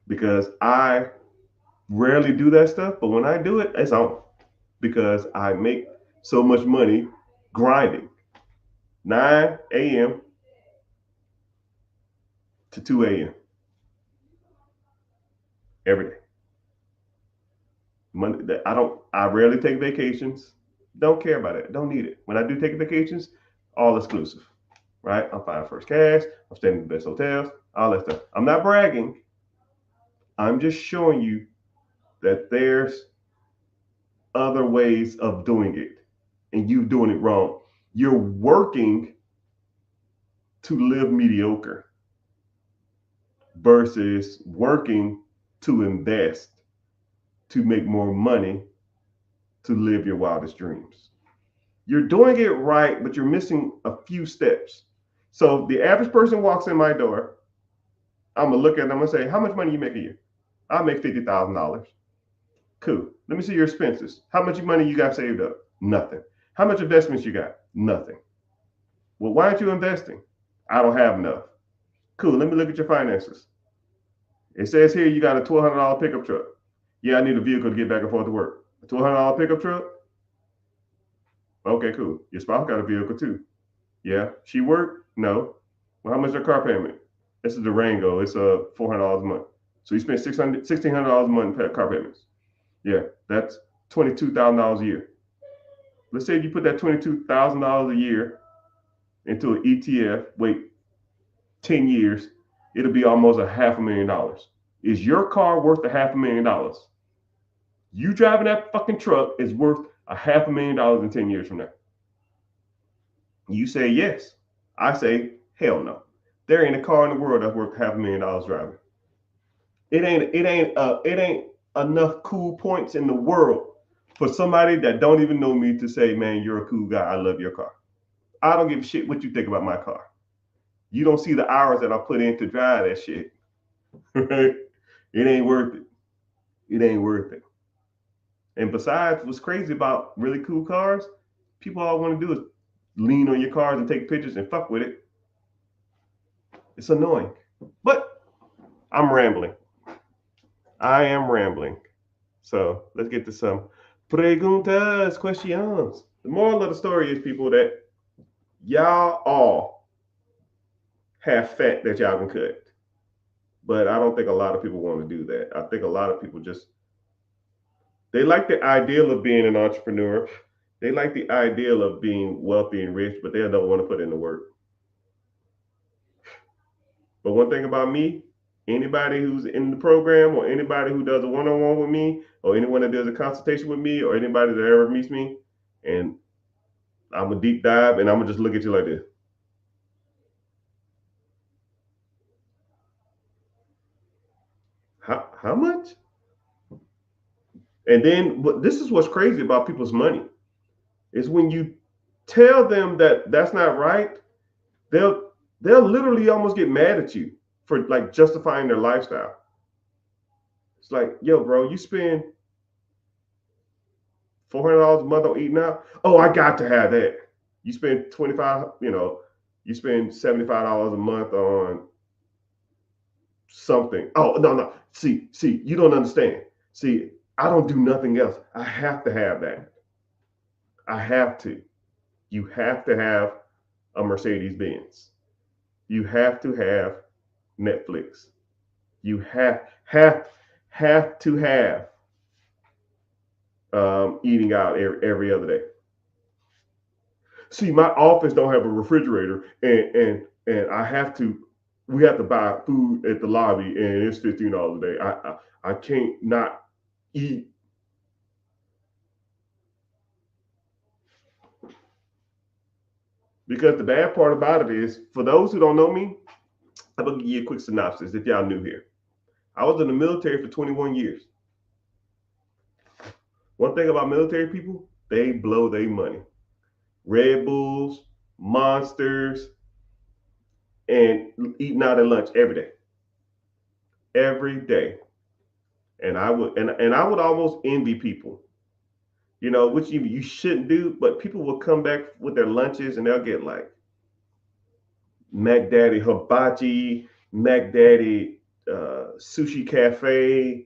because I rarely do that stuff. But when I do it, it's on, because I make so much money grinding 9 a.m. to 2 a.m. every day. Monday, I rarely take vacations. Don't care about it. Don't need it. When I do take vacations, all exclusive, right? I'm flying first class. I'm staying in the best hotels, all that stuff. I'm not bragging. I'm just showing you that there's other ways of doing it, and you doing it wrong. You're working to live mediocre versus working to invest to make more money to live your wildest dreams. You're doing it right, but you're missing a few steps. So the average person walks in my door, I'm gonna look at them, I'm gonna say, how much money you make a year? I make $50,000. Cool. Let me see your expenses. How much money you got saved up? Nothing. How much investments you got? Nothing. Well, why aren't you investing? I don't have enough. Cool. Let me look at your finances. It says here you got a $1,200 pickup truck. Yeah, I need a vehicle to get back and forth to work. A $1,200 pickup truck? Okay, cool. Your spouse got a vehicle too. Yeah. She worked? No. Well, how much is her car payment? This is Durango. It's $400 a month. So you spend $1,600 a month in car payments. Yeah, that's $22,000 a year. Let's say you put that $22,000 a year into an ETF, wait 10 years, it'll be almost $500,000. Is your car worth $500,000? You driving that fucking truck is worth $500,000 in 10 years from now. You say yes. I say hell no. There ain't a car in the world that's worth $500,000 driving. It ain't enough cool points in the world for somebody that don't even know me to say, man, you're a cool guy. I love your car. I don't give a shit what you think about my car. You don't see the hours that I put in to drive that shit. Right? It ain't worth it. It ain't worth it. And besides, what's crazy about really cool cars, people all want to do is lean on your cars and take pictures and fuck with it. It's annoying. But I'm rambling. I am rambling. So let's get to some preguntas, questions. The moral of the story is, people, that y'all all have fat that y'all can cut. But I don't think a lot of people want to do that. I think a lot of people they like the ideal of being an entrepreneur. They like the ideal of being wealthy and rich, but they don't want to put in the work. But one thing about me, anybody who's in the program, or anybody who does a one-on-one with me, or anyone that does a consultation with me, or anybody that ever meets me, and I'm a deep dive, and I'm gonna just look at you like this. How much? And then this is what's crazy about people's money, is when you tell them that that's not right, they'll literally almost get mad at you for like justifying their lifestyle. It's like, yo, bro, you spend $400 a month on eating out. Oh, I got to have that. You spend 25, you spend $75 a month on something. Oh, no. See, you don't understand. See, I don't do nothing else. I have to have that. I have to. You have to have a Mercedes Benz. You have to have Netflix. You have to have eating out every other day. See, my office don't have a refrigerator, and we have to buy food at the lobby, and it's $15 a day. I can't not eat. Because the bad part about it is, for those who don't know me, I'm going to give you a quick synopsis if y'all new here. I was in the military for 21 years. One thing about military people, they blow their money. Red Bulls, Monsters, and eating out at lunch every day. Every day. And I would almost envy people, which you shouldn't do, but people will come back with their lunches and they'll get like Mac Daddy Hibachi, Mac Daddy Sushi Cafe.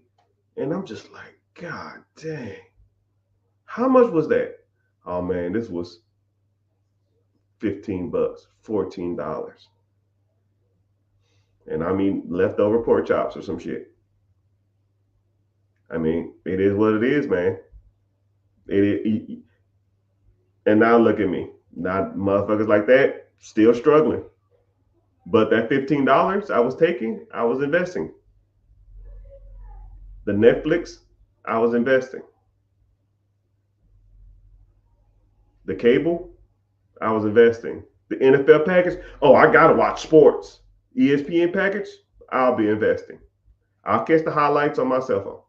And I'm just like, God dang. How much was that? Oh man, this was $15, $14. And I mean leftover pork chops or some shit. I mean, it is what it is, man. And now look at me. Not motherfuckers like that, still struggling. But that $15 I was taking, I was investing. The Netflix, I was investing. The cable, I was investing. The NFL package, oh, I gotta watch sports. ESPN package, I'll be investing. I'll catch the highlights on my cell phone.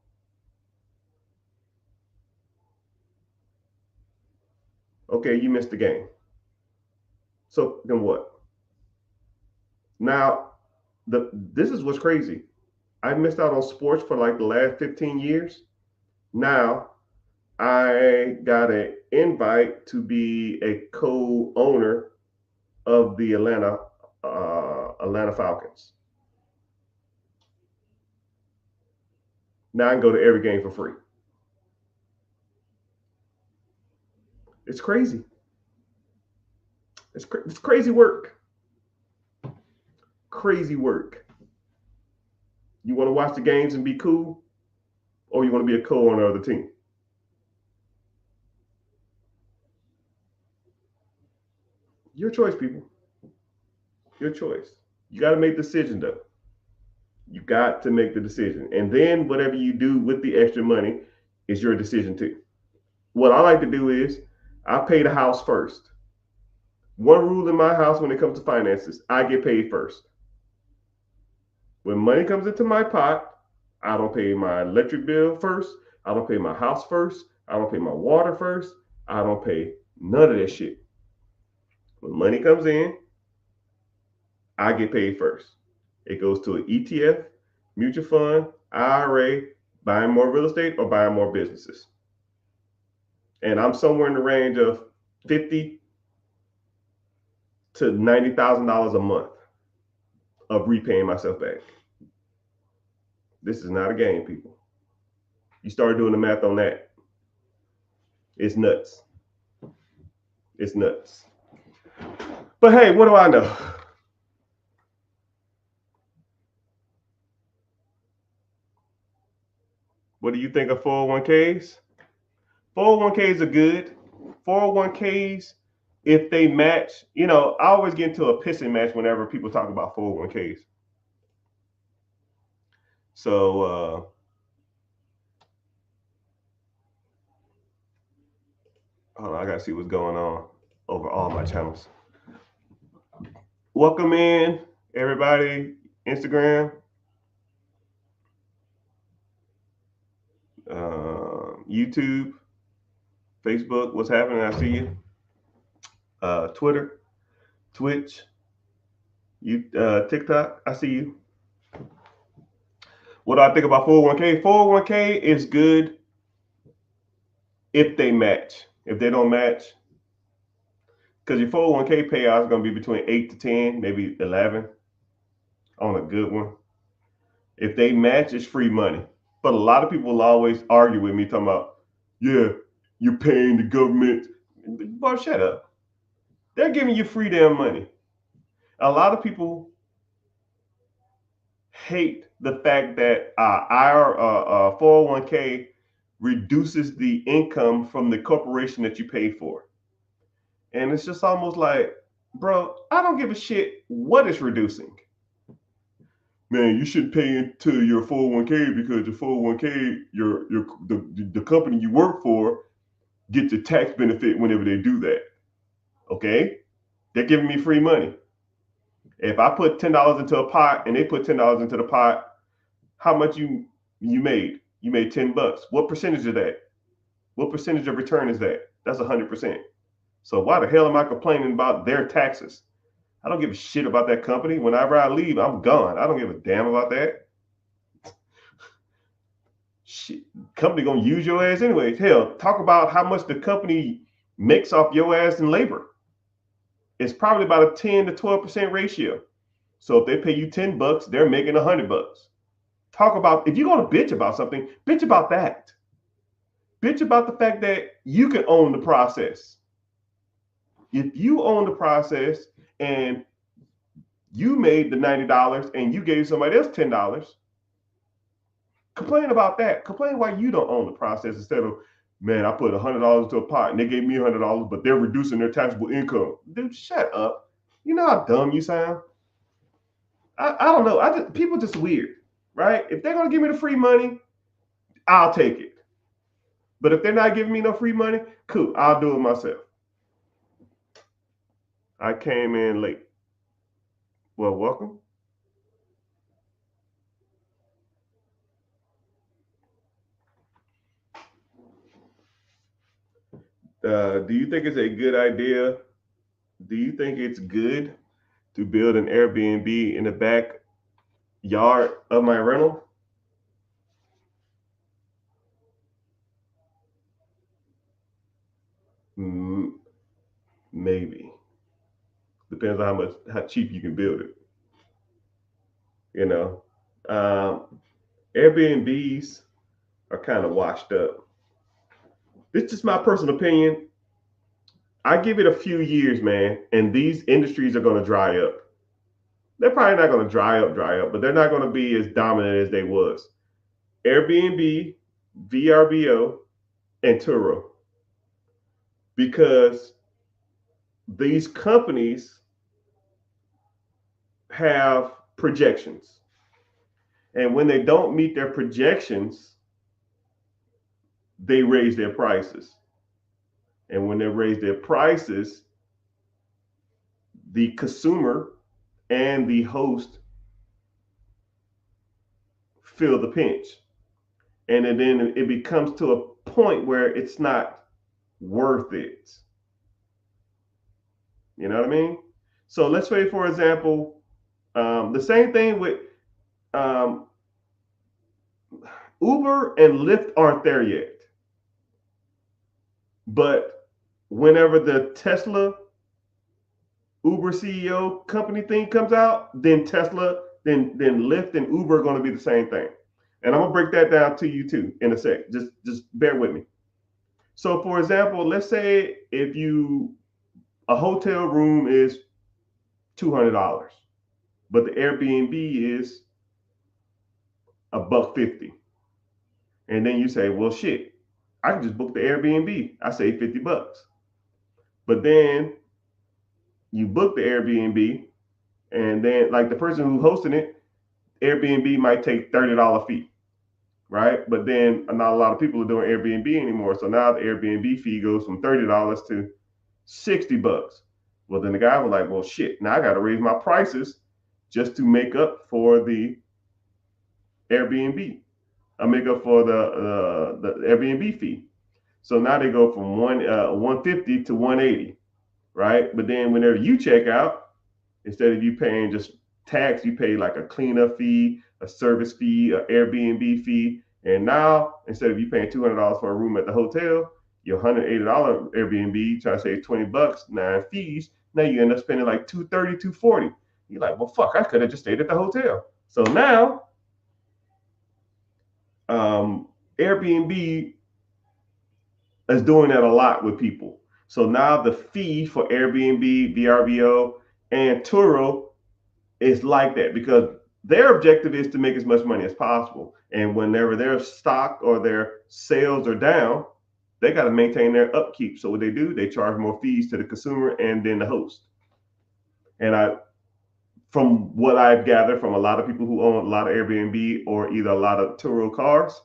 Okay, you missed the game. So then what? Now, this is what's crazy. I missed out on sports for like the last 15 years. Now, I got an invite to be a co-owner of the Atlanta Falcons. Now I can go to every game for free. It's crazy. It's crazy work. Crazy work. You want to watch the games and be cool, or you want to be a co-owner of the team? Your choice, people. Your choice. You got to make the decision, though. You got to make the decision. And then whatever you do with the extra money is your decision, too. What I like to do is I pay the house first. One rule in my house when it comes to finances, I get paid first. When money comes into my pot, I don't pay my electric bill first. I don't pay my house first. I don't pay my water first. I don't pay none of that shit. When money comes in, I get paid first. It goes to an ETF, mutual fund, IRA, buying more real estate or buying more businesses. And I'm somewhere in the range of $50,000 to $90,000 a month of repaying myself back. This is not a game, people. You start doing the math on that. It's nuts. It's nuts. But hey, what do I know? What do you think of 401ks? 401ks are good. 401ks, if they match, I always get into a pissing match whenever people talk about 401ks. So, hold on, I gotta see what's going on over all my channels. Welcome in, everybody. Instagram, YouTube, Facebook. What's happening? I see you. Twitter, Twitch, TikTok. I see you. What do I think about 401k? 401k is good if they match. If they don't match, because your 401k payout is going to be between 8 to 10, maybe 11 on a good one. If they match, it's free money. But a lot of people will always argue with me talking about, yeah, you're paying the government. Boy, shut up. They're giving you free damn money. A lot of people hate the fact that our 401k reduces the income from the corporation that you pay for. And it's just almost like, bro, I don't give a shit what it's reducing. Man, you should pay into your 401k because your 401k, the company you work for gets a tax benefit whenever they do that. Okay? They're giving me free money. If I put $10 into a pot and they put $10 into the pot, how much you made? You made $10. What percentage of that? What percentage of return is that? That's 100%. So why the hell am I complaining about their taxes? I don't give a shit about that company. Whenever I leave, I'm gone. I don't give a damn about that. Shit, company gonna use your ass anyways. Hell, talk about how much the company makes off your ass in labor. It's probably about a 10 to 12% ratio. So if they pay you $10, they're making $100. Talk about, if you're gonna bitch about something, bitch about that. Bitch about the fact that you can own the process. If you own the process and you made the $90 and you gave somebody else $10, complain about that. Complain why you don't own the process instead of, man, I put $100 into a pot and they gave me $100, but they're reducing their taxable income. Dude, shut up. You know how dumb you sound? I don't know. People just weird, right? If they're gonna give me the free money, I'll take it. But if they're not giving me no free money, cool, I'll do it myself. I came in late. Well, welcome. Do you think it's a good idea? Do you think it's good to build an Airbnb in the backyard of my rental? Maybe. Depends on how cheap you can build it. You know, Airbnbs are kind of washed up. This is just my personal opinion. I give it a few years, man, and these industries are going to dry up. They're probably not going to dry up, but they're not going to be as dominant as they was. Airbnb, VRBO, and Turo, because these companies have projections, and when they don't meet their projections, they raise their prices. And when they raise their prices, the consumer and the host feel the pinch. And then it becomes to a point where it's not worth it. You know what I mean? So let's say, for example, the same thing with um, Uber and Lyft aren't there yet. But whenever the Tesla Uber CEO company thing comes out, then Tesla, then Lyft and Uber are going to be the same thing. And I'm gonna break that down to you too in a sec. Just bear with me. So for example, let's say if a hotel room is $200, but the Airbnb is $150. And then you say, well shit, I can just book the Airbnb. I save $50. But then you book the Airbnb, and then like the person who's hosting it, Airbnb might take $30 fee, right? But then not a lot of people are doing Airbnb anymore. So now the Airbnb fee goes from $30 to $60. Well, then the guy was like, well, shit, now I got to raise my prices just to make up for the Airbnb. I make up for the Airbnb fee. So now they go from 150 to 180, right? But then whenever you check out, instead of you paying just tax, you pay like a cleanup fee, a service fee, an Airbnb fee. And now instead of you paying $200 for a room at the hotel, your $180 Airbnb, try to save $20, 9 fees. Now you end up spending like $230, $240. You're like, well, fuck, I could have just stayed at the hotel. So now, Airbnb is doing that a lot with people. So now the fee for Airbnb, VRBO, and Turo is like that because their objective is to make as much money as possible. And whenever their stock or their sales are down, they got to maintain their upkeep. So what they do, they charge more fees to the consumer and then the host. And from what I've gathered from a lot of people who own a lot of Airbnb or either a lot of Turo cars,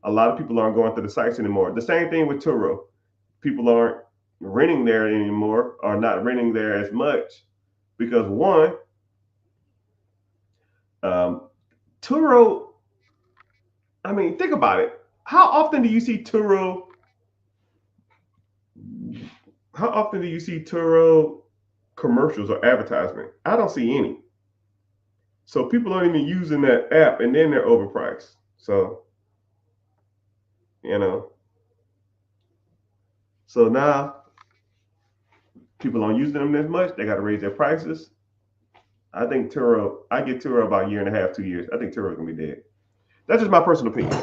a lot of people aren't going to the sites anymore. The same thing with Turo. People aren't renting there anymore or not renting there as much because one, Turo, I mean, think about it. How often do you see Turo? How often do you see Turo commercials or advertisement? I don't see any. So people aren't even using that app, and then they're overpriced. So, you know, so now people aren't using them as much. They got to raise their prices. I think Turo, I get Turo about a year and a half, 2 years. I think Turo's gonna be dead. That's just my personal opinion.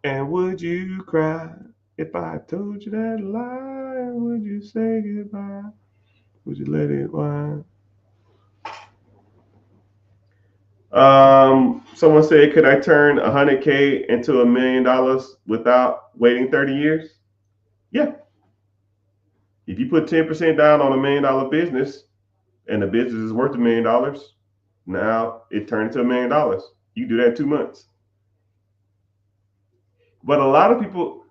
And would you cry if I told you that lie? Would you say goodbye? Would you let it whine? Someone said, could I turn 100K into $1 million without waiting 30 years? Yeah. If you put 10% down on $1 million business and the business is worth $1 million, now it turned into $1 million. You do that in 2 months. But a lot of people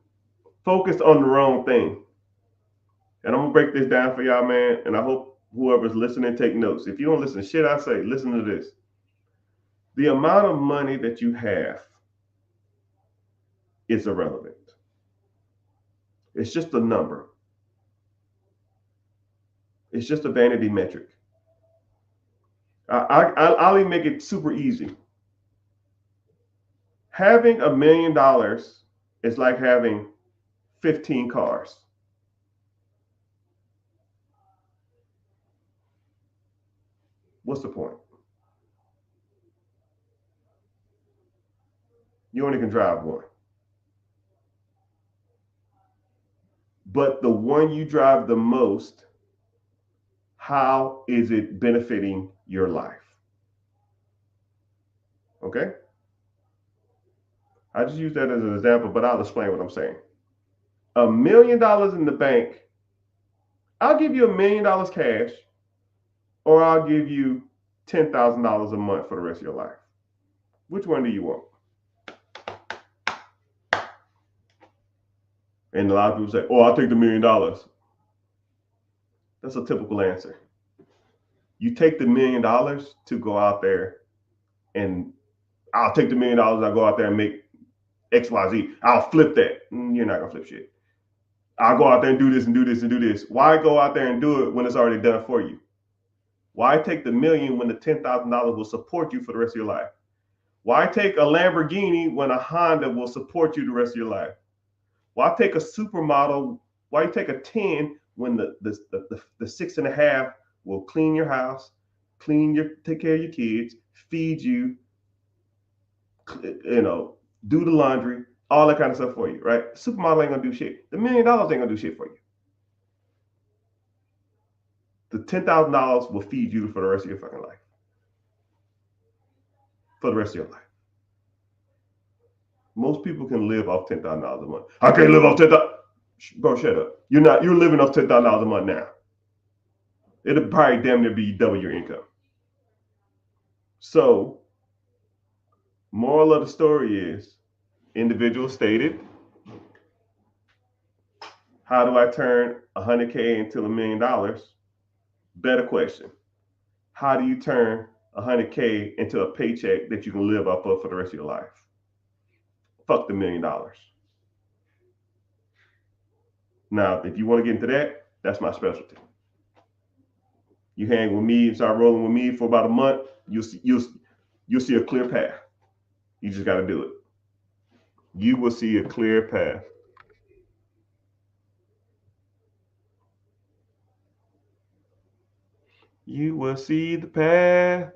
focus on the wrong thing. And I'm gonna break this down for y'all, man. And I hope whoever's listening take notes. If you don't listen to shit I say, listen to this. The amount of money that you have is irrelevant. It's just a number. It's just a vanity metric. I'll even make it super easy. Having $1 million is like having 15 cars. What's the point? You only can drive one. But the one you drive the most, how is it benefiting your life? Okay? I just use that as an example, but I'll explain what I'm saying. $1 million in the bank, I'll give you $1 million cash, or I'll give you $10,000 a month for the rest of your life. Which one do you want? And a lot of people say, oh, I'll take the $1 million. That's a typical answer. You take the $1 million to go out there and I'll take the $1 million, I'll go out there and make XYZ. I'll flip that. You're not gonna flip shit. I'll go out there and do this and do this and do this. Why go out there and do it when it's already done for you? Why take the $1 million when the $10,000 will support you for the rest of your life? Why take a Lamborghini when a Honda will support you the rest of your life? Why take a supermodel? Why take a 10 when the 6.5 will clean your house, take care of your kids, feed you, do the laundry, all that kind of stuff for you, right? Supermodel ain't gonna do shit. The $1 million ain't gonna do shit for you. The $10,000 will feed you for the rest of your fucking life. For the rest of your life. Most people can live off $10,000 a month. I can't live off $10,000. Bro, shut up. You're living off $10,000 a month now. It'll probably damn near be double your income. So, moral of the story is, individual stated, how do I turn 100K into $1 million? Better question. How do you turn 100K into a paycheck that you can live off of for the rest of your life? Fuck the $1 million. Now, if you want to get into that, that's my specialty. You hang with me and start rolling with me for about a month, you'll see a clear path. You just got to do it. You will see a clear path. You will see the path.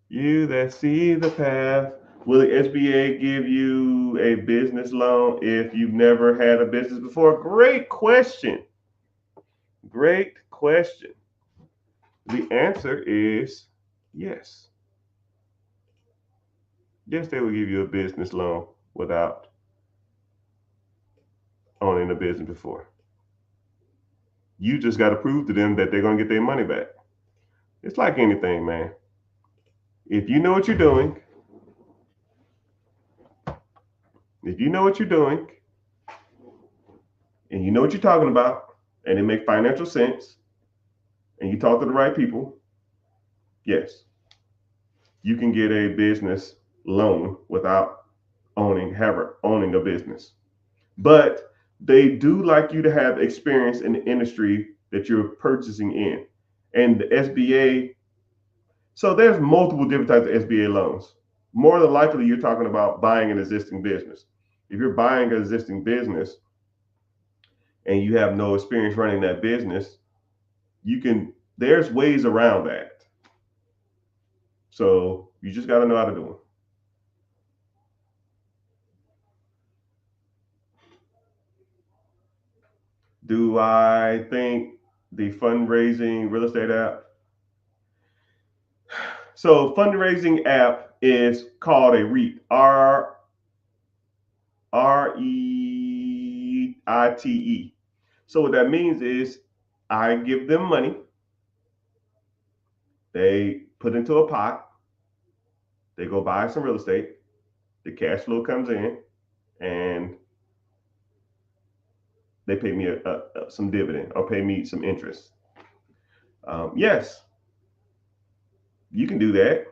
You that see the path. Will the SBA give you a business loan if you've never had a business before? Great question. Great question. The answer is yes. Yes, they will give you a business loan without owning a business before. You just got to prove to them that they're going to get their money back. It's like anything, man. If you know what you're doing, and you know what you're talking about, and it makes financial sense, and you talk to the right people, yes, you can get a business loan without owning a business. But they do like you to have experience in the industry that you're purchasing in. And the SBA, so there's multiple different types of SBA loans. More than likely, you're talking about buying an existing business. If you're buying an existing business and you have no experience running that business, there's ways around that. So you just got to know how to do it. Do I think the fundraising real estate app? So fundraising app is called a REIT. REITE. So what that means is I give them money. They put into a pot. They go buy some real estate. The cash flow comes in, and they pay me some dividend or pay me some interest. Yes, you can do that,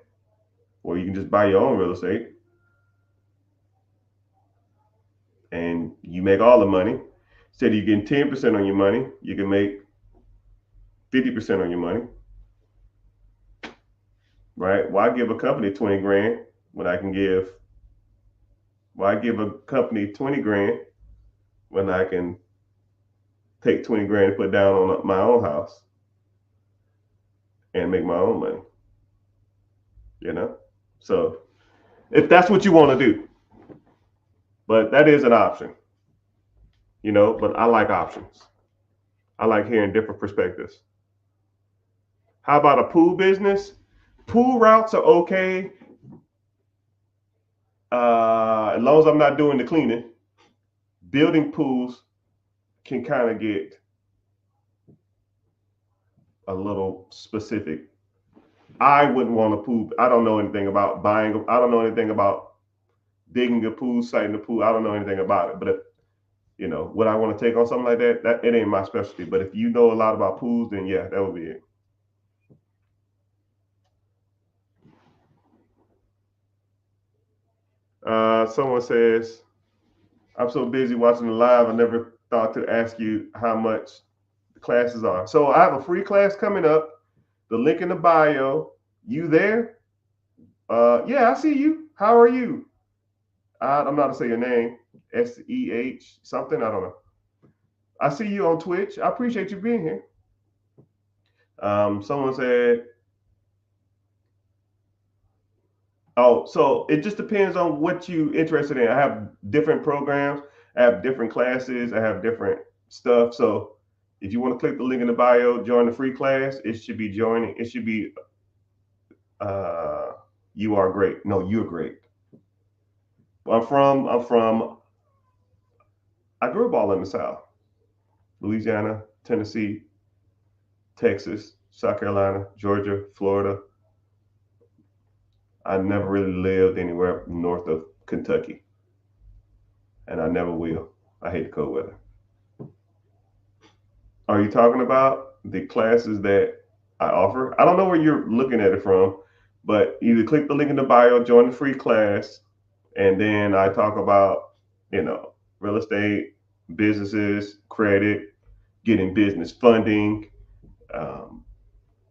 or you can just buy your own real estate, and you make all the money. Instead of you getting 10% on your money, you can make 50% on your money. Right? Why give a company 20 grand when I can give? Why give a company 20 grand when I can take 20 grand and put down on my own house and make my own money? You know? So if that's what you want to do, but that is an option, but I like options. I like hearing different perspectives. How about a pool business? Pool routes are okay. As long as I'm not doing the cleaning. Building pools can kind of get a little specific. I wouldn't want a pool. I don't know anything about buying. I don't know anything about digging a pool, siting a pool. I don't know anything about it. But if, would I want to take on something like that? That it ain't my specialty. But if you know a lot about pools, then yeah, that would be it. Someone says, I'm so busy watching the live, I never thought to ask you how much the classes are. So I have a free class coming up. The link in the bio. You there? Yeah, I see you. How are you? I'm not to say your name. SEH something. I don't know. I see you on Twitch. I appreciate you being here. Someone said, oh, so it just depends on what you interested in. I have different programs. I have different classes. I have different stuff. So if you want to click the link in the bio, join the free class. It should be joining. It should be, you are great. No, you're great. I'm from, I grew up all in the South. Louisiana, Tennessee, Texas, South Carolina, Georgia, Florida. I never really lived anywhere north of Kentucky, and I never will. I hate the cold weather. Are you talking about the classes that I offer? I don't know where you're looking at it from, but either click the link in the bio, join the free class, and then I talk about, real estate, businesses, credit, getting business funding, um,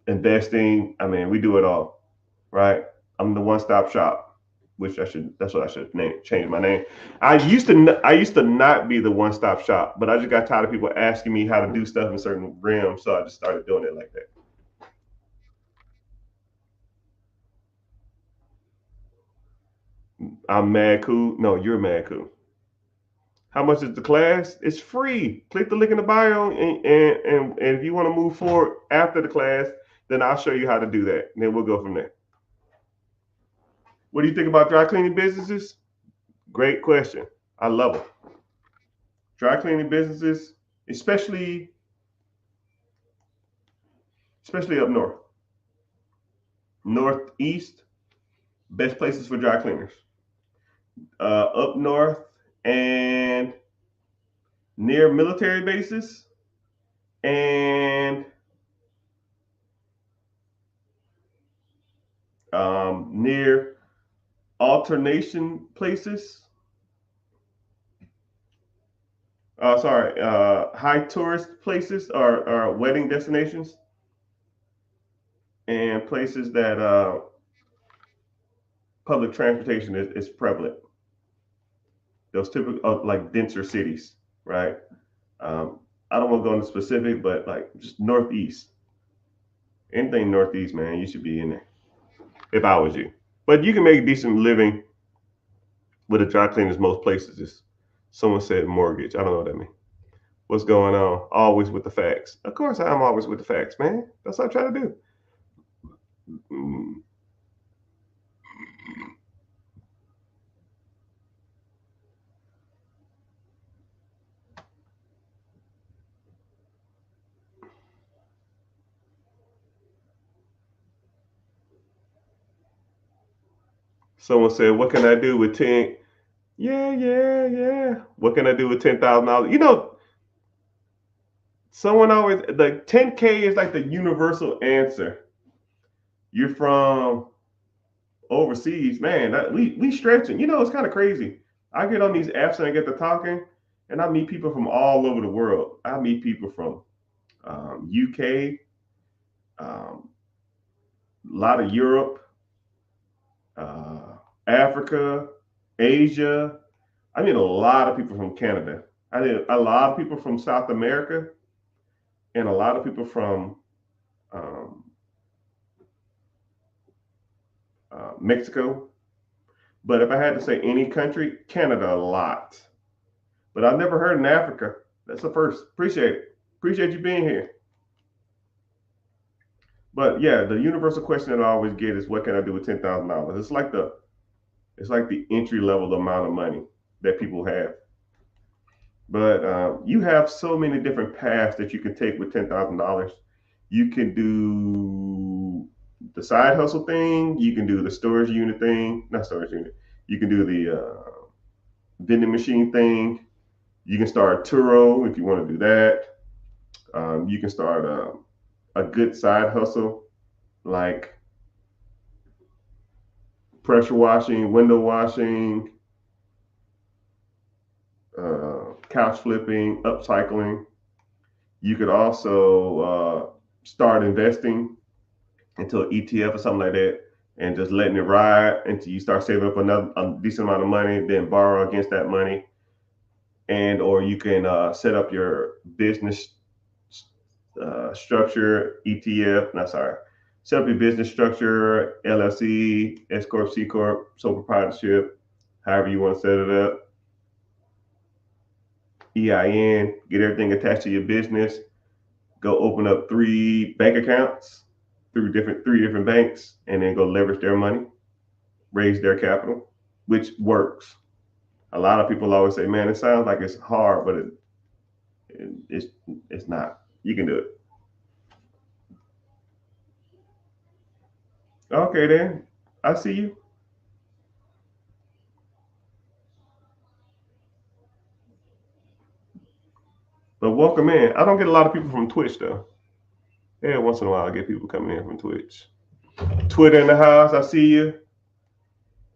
investing. I mean, we do it all, right? I'm the one-stop shop, which that's what I should change my name. I used to not be the one-stop shop, but I just got tired of people asking me how to do stuff in certain realms, so I just started doing it like that. I'm mad cool. No, you're mad cool. How much is the class? It's free. Click the link in the bio, and if you want to move forward after the class, then I'll show you how to do that. And then we'll go from there. What do you think about dry cleaning businesses? Great question. I love them. Dry cleaning businesses, especially up north, northeast, best places for dry cleaners. Up north and near military bases and near alternation places. High tourist places or wedding destinations and places that public transportation is prevalent. Those typical like denser cities, right? Um, I don't want to go into specific, but like just northeast, anything northeast, man, you should be in there. If I was you, but you can make a decent living with a dry cleaners most places. Is someone said mortgage? I don't know what that means. What's going on? Always with the facts. Of course, I'm always with the facts, man. That's what I try to do. Mm. Someone said, "What can I do with 10?" Yeah, yeah, yeah. What can I do with $10,000? Someone always like 10K is like the universal answer. You're from overseas, man. We stretching. It's kind of crazy. I get on these apps and I get to talking, and I meet people from all over the world. I meet people from UK, a lot of Europe, Africa, Asia. I meet a lot of people from Canada. I meet a lot of people from South America, and a lot of people from um, Mexico. But if I had to say any country, Canada a lot. But I've never heard in Africa. That's the first. Appreciate it. Appreciate you being here. But yeah, the universal question that I always get is, what can I do with $10,000? It's like the entry level amount of money that people have. But you have so many different paths that you can take with $10,000. You can do the side hustle thing. You can do the storage unit thing. Not storage unit. You can do the vending machine thing. You can start Turo if you want to do that. You can start a good side hustle like pressure washing, window washing, couch flipping, upcycling. You could also start investing into an ETF or something like that, and just letting it ride until you start saving up a decent amount of money, then borrow against that money, and or you can set up your business structure ETF. No, sorry. Set up your business structure, LLC, S corp, C corp, sole proprietorship, however you want to set it up. EIN, get everything attached to your business. Go open up 3 bank accounts through three different banks, and then go leverage their money, raise their capital, which works. A lot of people always say, "Man, it sounds like it's hard, but it's not. You can do it." Okay, then I see you. But welcome in. I don't get a lot of people from Twitch though. Yeah, once in a while I get people coming in from Twitch. Twitter in the house. I see you.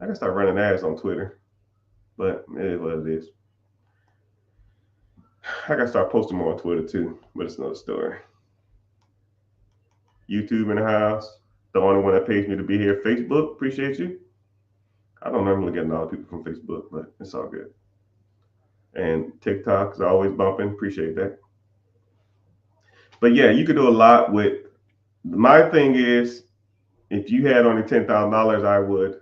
I can start running ads on Twitter, but it is what it is. I gotta start posting more on Twitter too, but it's another story. YouTube in the house. The only one that pays me to be here. Facebook, appreciate you. I don't normally get a lot of people from Facebook, but it's all good. And TikTok is always bumping. Appreciate that. But yeah, you could do a lot with. My thing is, if you had only $10,000, I would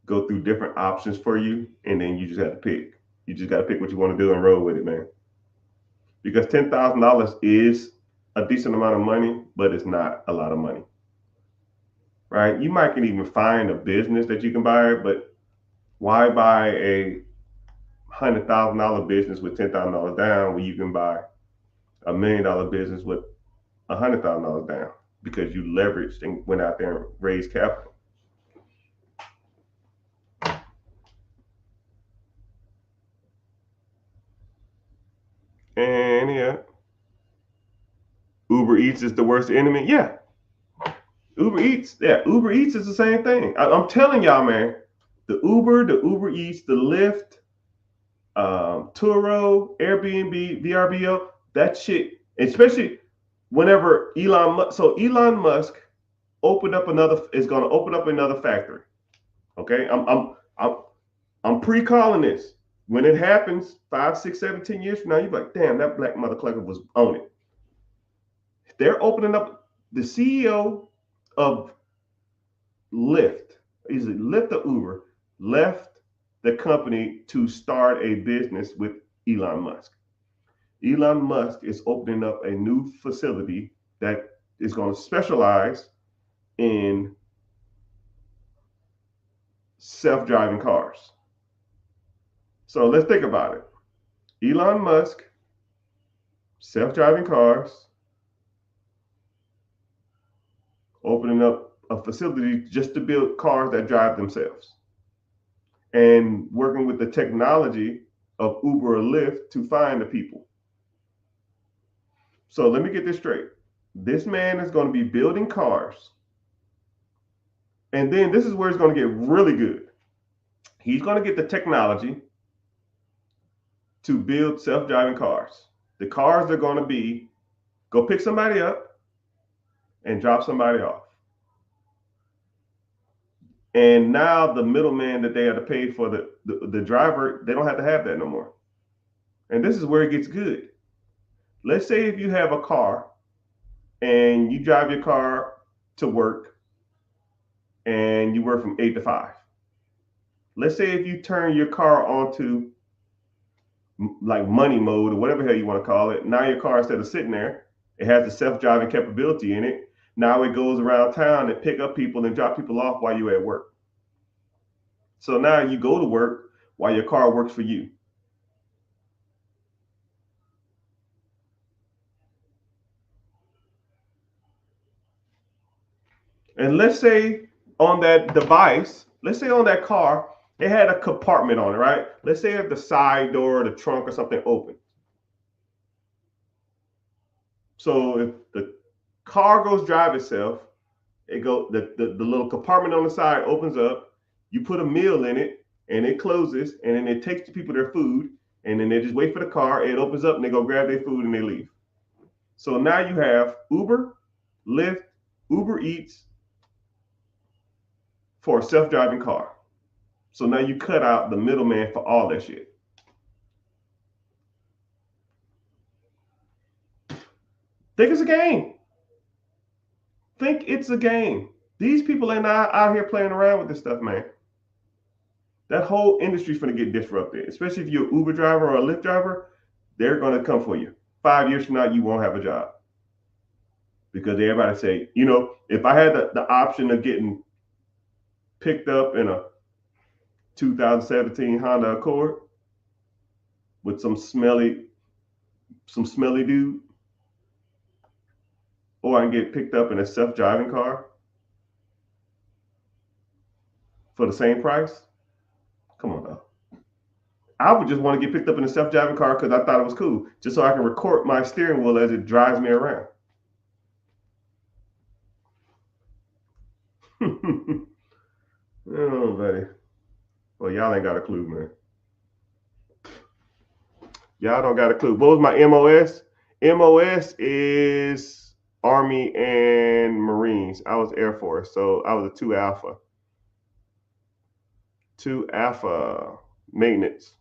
go through different options for you, and then you just have to pick. You just got to pick what you want to do and roll with it, man. Because $10,000 is a decent amount of money, but it's not a lot of money, right? You might can even find a business that you can buy, but why buy a $100,000 business with $10,000 down when you can buy $1 million business with $100,000 down because you leveraged and went out there and raised capital. And yeah, Uber Eats is the worst enemy. Yeah, Uber Eats, yeah, Uber Eats is the same thing. I'm telling y'all, man, the Uber Eats, the Lyft, Turo, Airbnb, VRBO, that shit, especially whenever Elon Musk opened up is going to open up another factory. Okay, I'm pre-calling this. When it happens, 5, 6, 7, 10 years from now, you're like, damn, that black mother clucker was on it. They're opening up. The CEO of Lyft, is it Lyft or Uber, left the company to start a business with Elon Musk. Elon Musk is opening up a new facility that is going to specialize in self-driving cars. So let's think about it. Elon Musk, self-driving cars, opening up a facility just to build cars that drive themselves, and working with the technology of Uber or Lyft to find the people. So let me get this straight. This man is going to be building cars. And then this is where it's going to get really good. He's going to get the technology to build self-driving cars. The cars are going to be go pick somebody up and drop somebody off. And now the middleman that they have to pay for the driver, they don't have to have that no more. And this is where it gets good. Let's say if you have a car and you drive your car to work and you work from 8 to 5. Let's say if you turn your car onto like money mode or whatever hell you want to call it. Now your car, instead of sitting there, it has the self-driving capability in it. Now it goes around town and pick up people and drop people off while you're at work. So now you go to work while your car works for you. And let's say on that device, let's say on that car, it had a compartment on it, right? Let's say if the side door, the trunk or something open. So if the car goes drive itself, the little compartment on the side opens up, you put a meal in it and it closes, and then it takes the people their food, and then they just wait for the car, it opens up and they go grab their food and they leave. So now you have Uber, Lyft, Uber Eats for a self-driving car. So now you cut out the middleman for all that shit. Think it's a game. Think it's a game. These people ain't out here playing around with this stuff, man. That whole industry's gonna get disrupted, especially if you're an Uber driver or a Lyft driver. They're gonna come for you. 5 years from now, you won't have a job because everybody say, if I had the option of getting picked up in a 2017 Honda Accord with some smelly dude, or I can get picked up in a self-driving car for the same price. Come on now. I would just want to get picked up in a self-driving car because I thought it was cool, just so I can record my steering wheel as it drives me around. Oh, buddy. Well, y'all ain't got a clue, man. Y'all don't got a clue. What was my MOS? MOS is Army and Marines. I was Air Force, so I was a 2 Alpha. 2 Alpha maintenance.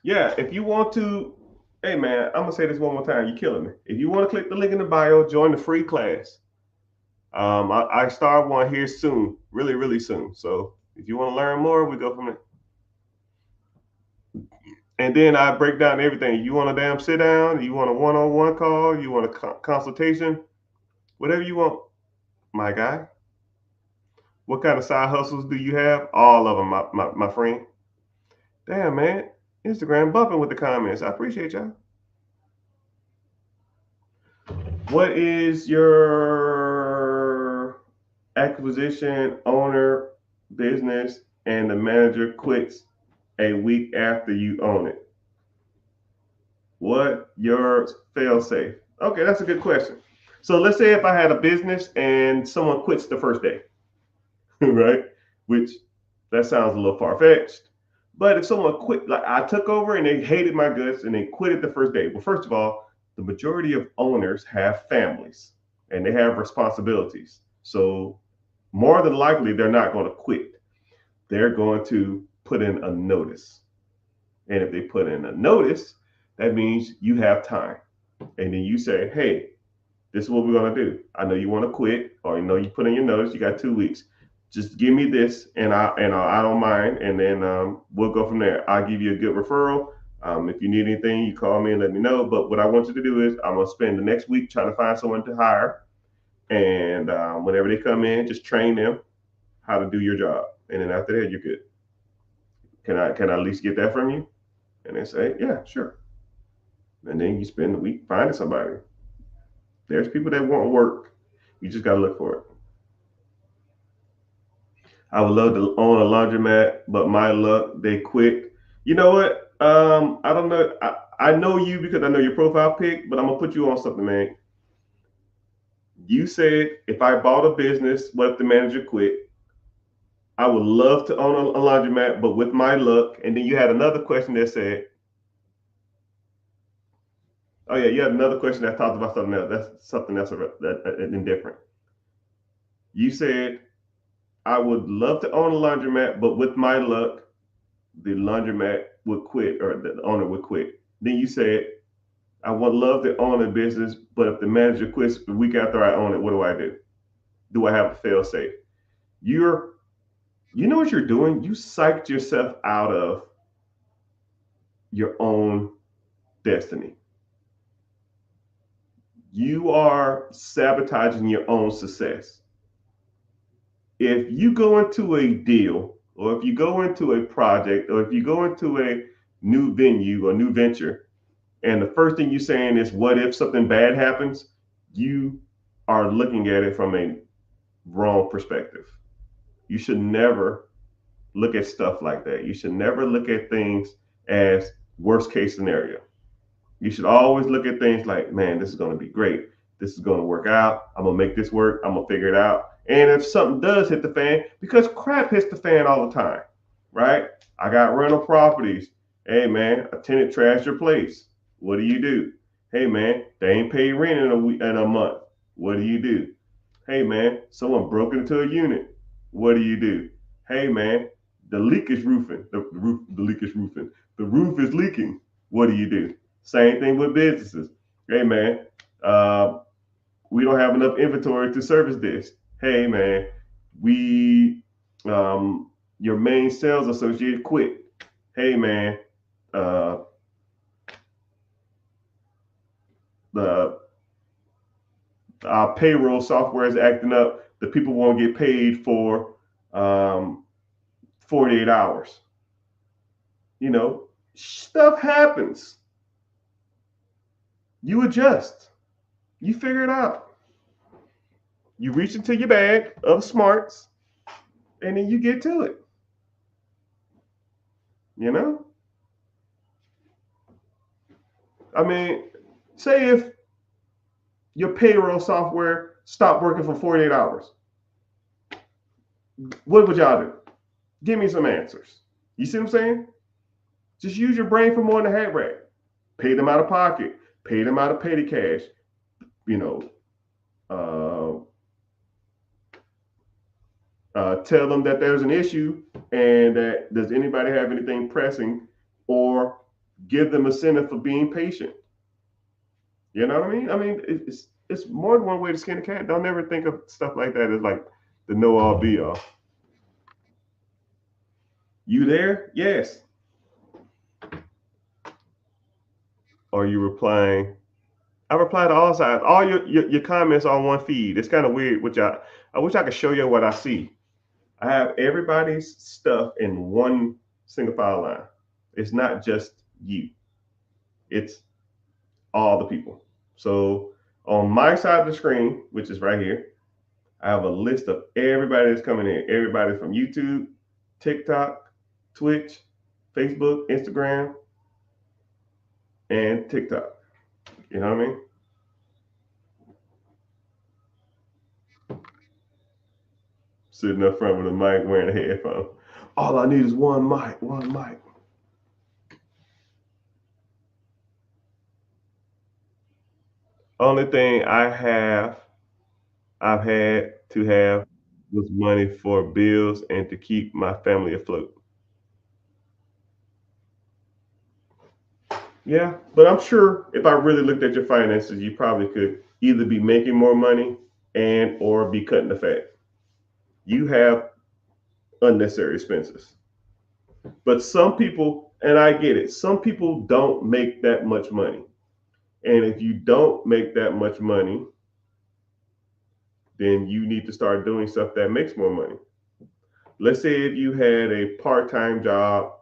Yeah, if you want to, hey man, I'm gonna say this one more time. You're killing me. If you want to click the link in the bio, join the free class. I start one here soon, really, really soon. So if you want to learn more, we go from there. And then I break down everything. You want a damn sit down? You want a one-on-one call? You want a consultation? Whatever you want, my guy. What kind of side hustles do you have? All of them, my friend. Damn, man. Instagram bumping with the comments. I appreciate y'all. What is your acquisition owner business and the manager quits a week after you own it? What your fail safe? Okay, that's a good question. So let's say if I had a business and someone quits the first day, right? Which that sounds a little far fetched. But if someone quit, like I took over and they hated my guts and they quit it the first day. Well, first of all, the majority of owners have families and they have responsibilities. So more than likely, they're not going to quit. They're going to put in a notice. And if they put in a notice, that means you have time. And then you say, hey, this is what we're going to do. I know you want to quit, or I know you put in your notice, you got 2 weeks. Just give me this, and I don't mind, and then we'll go from there. I'll give you a good referral. If you need anything, you call me and let me know. But what I want you to do is I'm gonna spend the next week trying to find someone to hire, and whenever they come in, just train them how to do your job, and then after that, you're good. Can I at least get that from you? And they say, yeah, sure. And then you spend the week finding somebody. There's people that want work. You just gotta look for it. I would love to own a laundromat, but my luck, they quit. You know what? I don't know. I know you because I know your profile pic, but I'm gonna put you on something, man. You said if I bought a business, what if the manager quit? I would love to own a laundromat, but with my luck. And then you had another question that said, "Oh yeah, you had another question that talked about something else. That's something else indifferent." You said I would love to own a laundromat, but with my luck, the laundromat would quit or the owner would quit. Then you said, I would love to own a business, but if the manager quits the week after I own it, what do I do? Do I have a fail safe? You're, you know what you're doing? You psyched yourself out of your own destiny. You are sabotaging your own success. If you go into a deal, or if you go into a project, or if you go into a new venue or new venture, and the first thing you're saying is, what if something bad happens? You are looking at it from a wrong perspective. You should never look at stuff like that. You should never look at things as worst case scenario. You should always look at things like, man, this is going to be great. This is going to work out. I'm going to make this work. I'm going to figure it out. And if something does hit the fan, because crap hits the fan all the time, right? I got rental properties. Hey, man, a tenant trashed your place. What do you do? Hey, man, they ain't paid rent in a month. What do you do? Hey, man, someone broke into a unit. What do you do? Hey, man, the leak is roofing. The leak is roofing. The roof is leaking. What do you do? Same thing with businesses. Hey, man, we don't have enough inventory to service this. Hey, man, we your main sales associate quit. Hey, man, uh, the our payroll software is acting up. The people won't get paid for 48 hours. You know, stuff happens. You adjust. You figure it out. You reach into your bag of smarts and then you get to it. You know? I mean, say if your payroll software stopped working for 48 hours, what would y'all do? Give me some answers. You see what I'm saying? Just use your brain for more than a hat rack. Pay them out of pocket. Pay them out of petty cash. You know, tell them that there's an issue and that does anybody have anything pressing, or give them a incentive for being patient. You know what I mean? I mean, it's more than one way to skin a cat. Don't ever think of stuff like that as like the know all be all. You there? Yes. Are you replying? I reply to all sides. All your comments on one feed. It's kind of weird, which I wish I could show you what I see. I have everybody's stuff in one single file line. It's not just you. It's all the people. So on my side of the screen, which is right here, I have a list of everybody that's coming in. Everybody from YouTube, TikTok, Twitch, Facebook, Instagram, and TikTok. You know what I mean? Sitting up front with a mic, wearing a headphone. All I need is one mic, one mic. Only thing I've had to have was money for bills and to keep my family afloat. Yeah, but I'm sure if I really looked at your finances, you probably could either be making more money and or be cutting the fat. You have unnecessary expenses. But some people, and I get it, some people don't make that much money. And if you don't make that much money, then you need to start doing stuff that makes more money. Let's say if you had a part-time job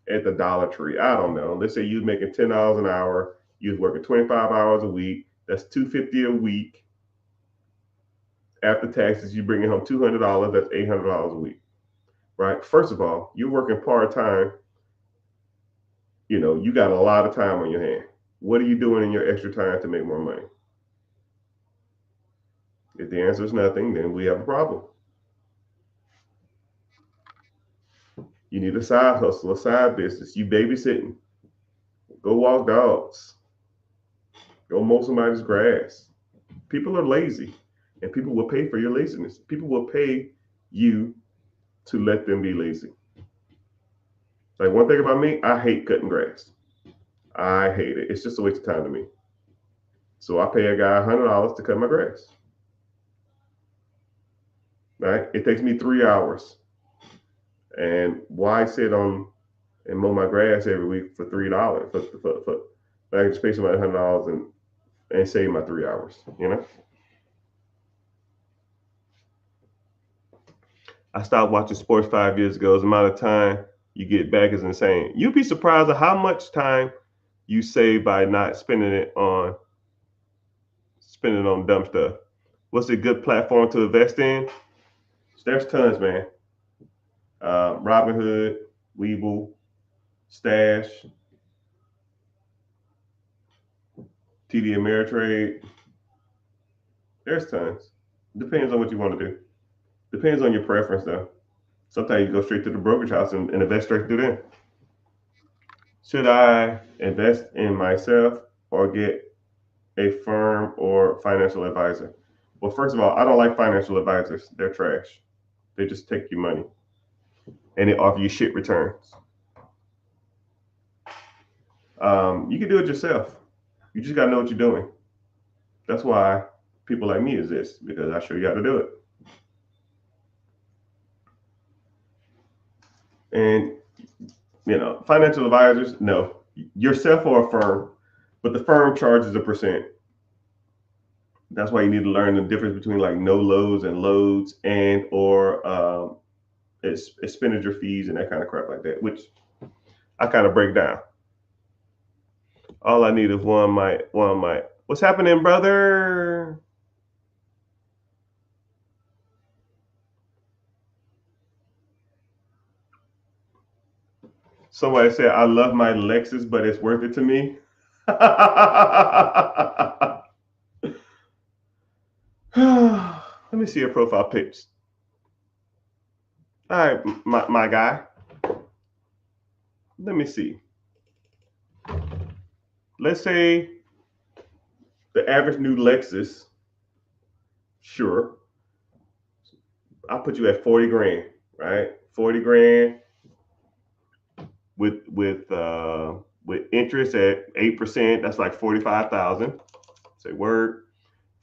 at the Dollar Tree, I don't know. Let's say you're making $10 an hour, you're working 25 hours a week, that's $250 a week. After taxes, you bring in home $200, that's $800 a week, right? First of all, you're working part-time, you got a lot of time on your hand. What are you doing in your extra time to make more money? If the answer is nothing, then we have a problem. You need a side hustle, a side business. You babysitting, go walk dogs, go mow somebody's grass. People are lazy, and people will pay for your laziness. People will pay you to let them be lazy. Like one thing about me, I hate cutting grass. I hate it. It's just a waste of time to me. So I pay a guy $100 to cut my grass. Right? It takes me 3 hours. And why sit on and mow my grass every week for $3? I can just pay somebody $100 and save my 3 hours. I stopped watching sports 5 years ago. The amount of time you get back is insane. You'd be surprised at how much time you save by not spending on dumb stuff. What's a good platform to invest in? There's tons, man. Robinhood, Webull, Stash, TD Ameritrade. There's tons. Depends on what you want to do. Depends on your preference, though. Sometimes you go straight to the brokerage house and invest straight through them. Should I invest in myself or get a firm or financial advisor? Well, first of all, I don't like financial advisors. They're trash. They just take your money and they offer you shit returns. You can do it yourself. You just got to know what you're doing. That's why people like me exist, because I show you how to do it. And, financial advisors, no, yourself or a firm, but the firm charges a percent. That's why you need to learn the difference between like no loads and loads and or expenditure fees and that kind of crap like that, which I kind of break down. All I need is one mic, one mic. What's happening, brother? Somebody said, I love my Lexus, but it's worth it to me. Let me see your profile pics. All right, my guy. Let me see. Let's say the average new Lexus, sure. I'll put you at 40 grand, right? 40 grand with interest at 8%, that's like 45,000. Say word.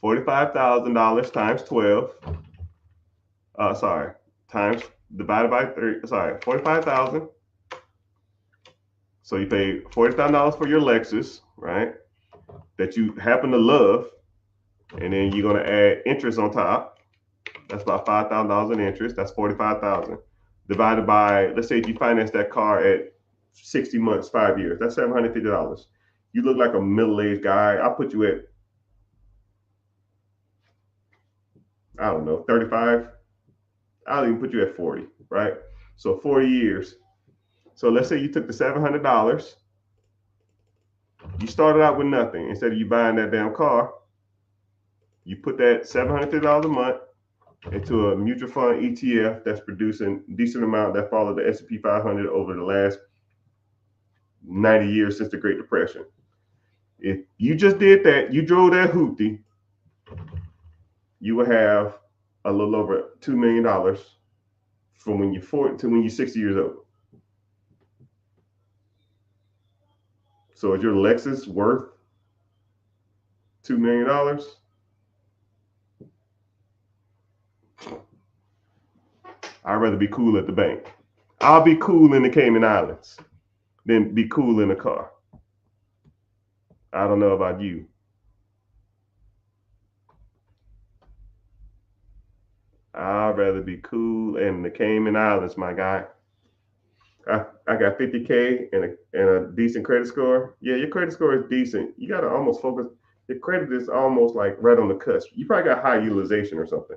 $45,000 times 12. Times divided by 3. 45,000. So you pay $40,000 for your Lexus, right? That you happen to love, and then you're gonna add interest on top. That's about $5,000 in interest. That's 45,000 divided by, let's say if you finance that car at 60 months, 5 years, that's $750. You look like a middle-aged guy. I'll put you at, I don't know, 35. I'll even put you at 40, right? So 40 years. So let's say you took the $700. You started out with nothing. Instead of you buying that damn car, you put that $750 a month into a mutual fund ETF that's producing a decent amount that followed the S&P 500 over the last 90 years since the Great Depression. If you just did that, you drove that hoopty, you will have a little over $2 million from when you're 40 to when you're 60 years old. So is your Lexus worth $2 million? I'd rather be cool at the bank. I'll be cool in the Cayman Islands than be cool in a car. I don't know about you. I'd rather be cool in the Cayman Islands, my guy. I got 50K and a decent credit score. Yeah, your credit score is decent. You got to almost focus. Your credit is almost like right on the cusp. You probably got high utilization or something,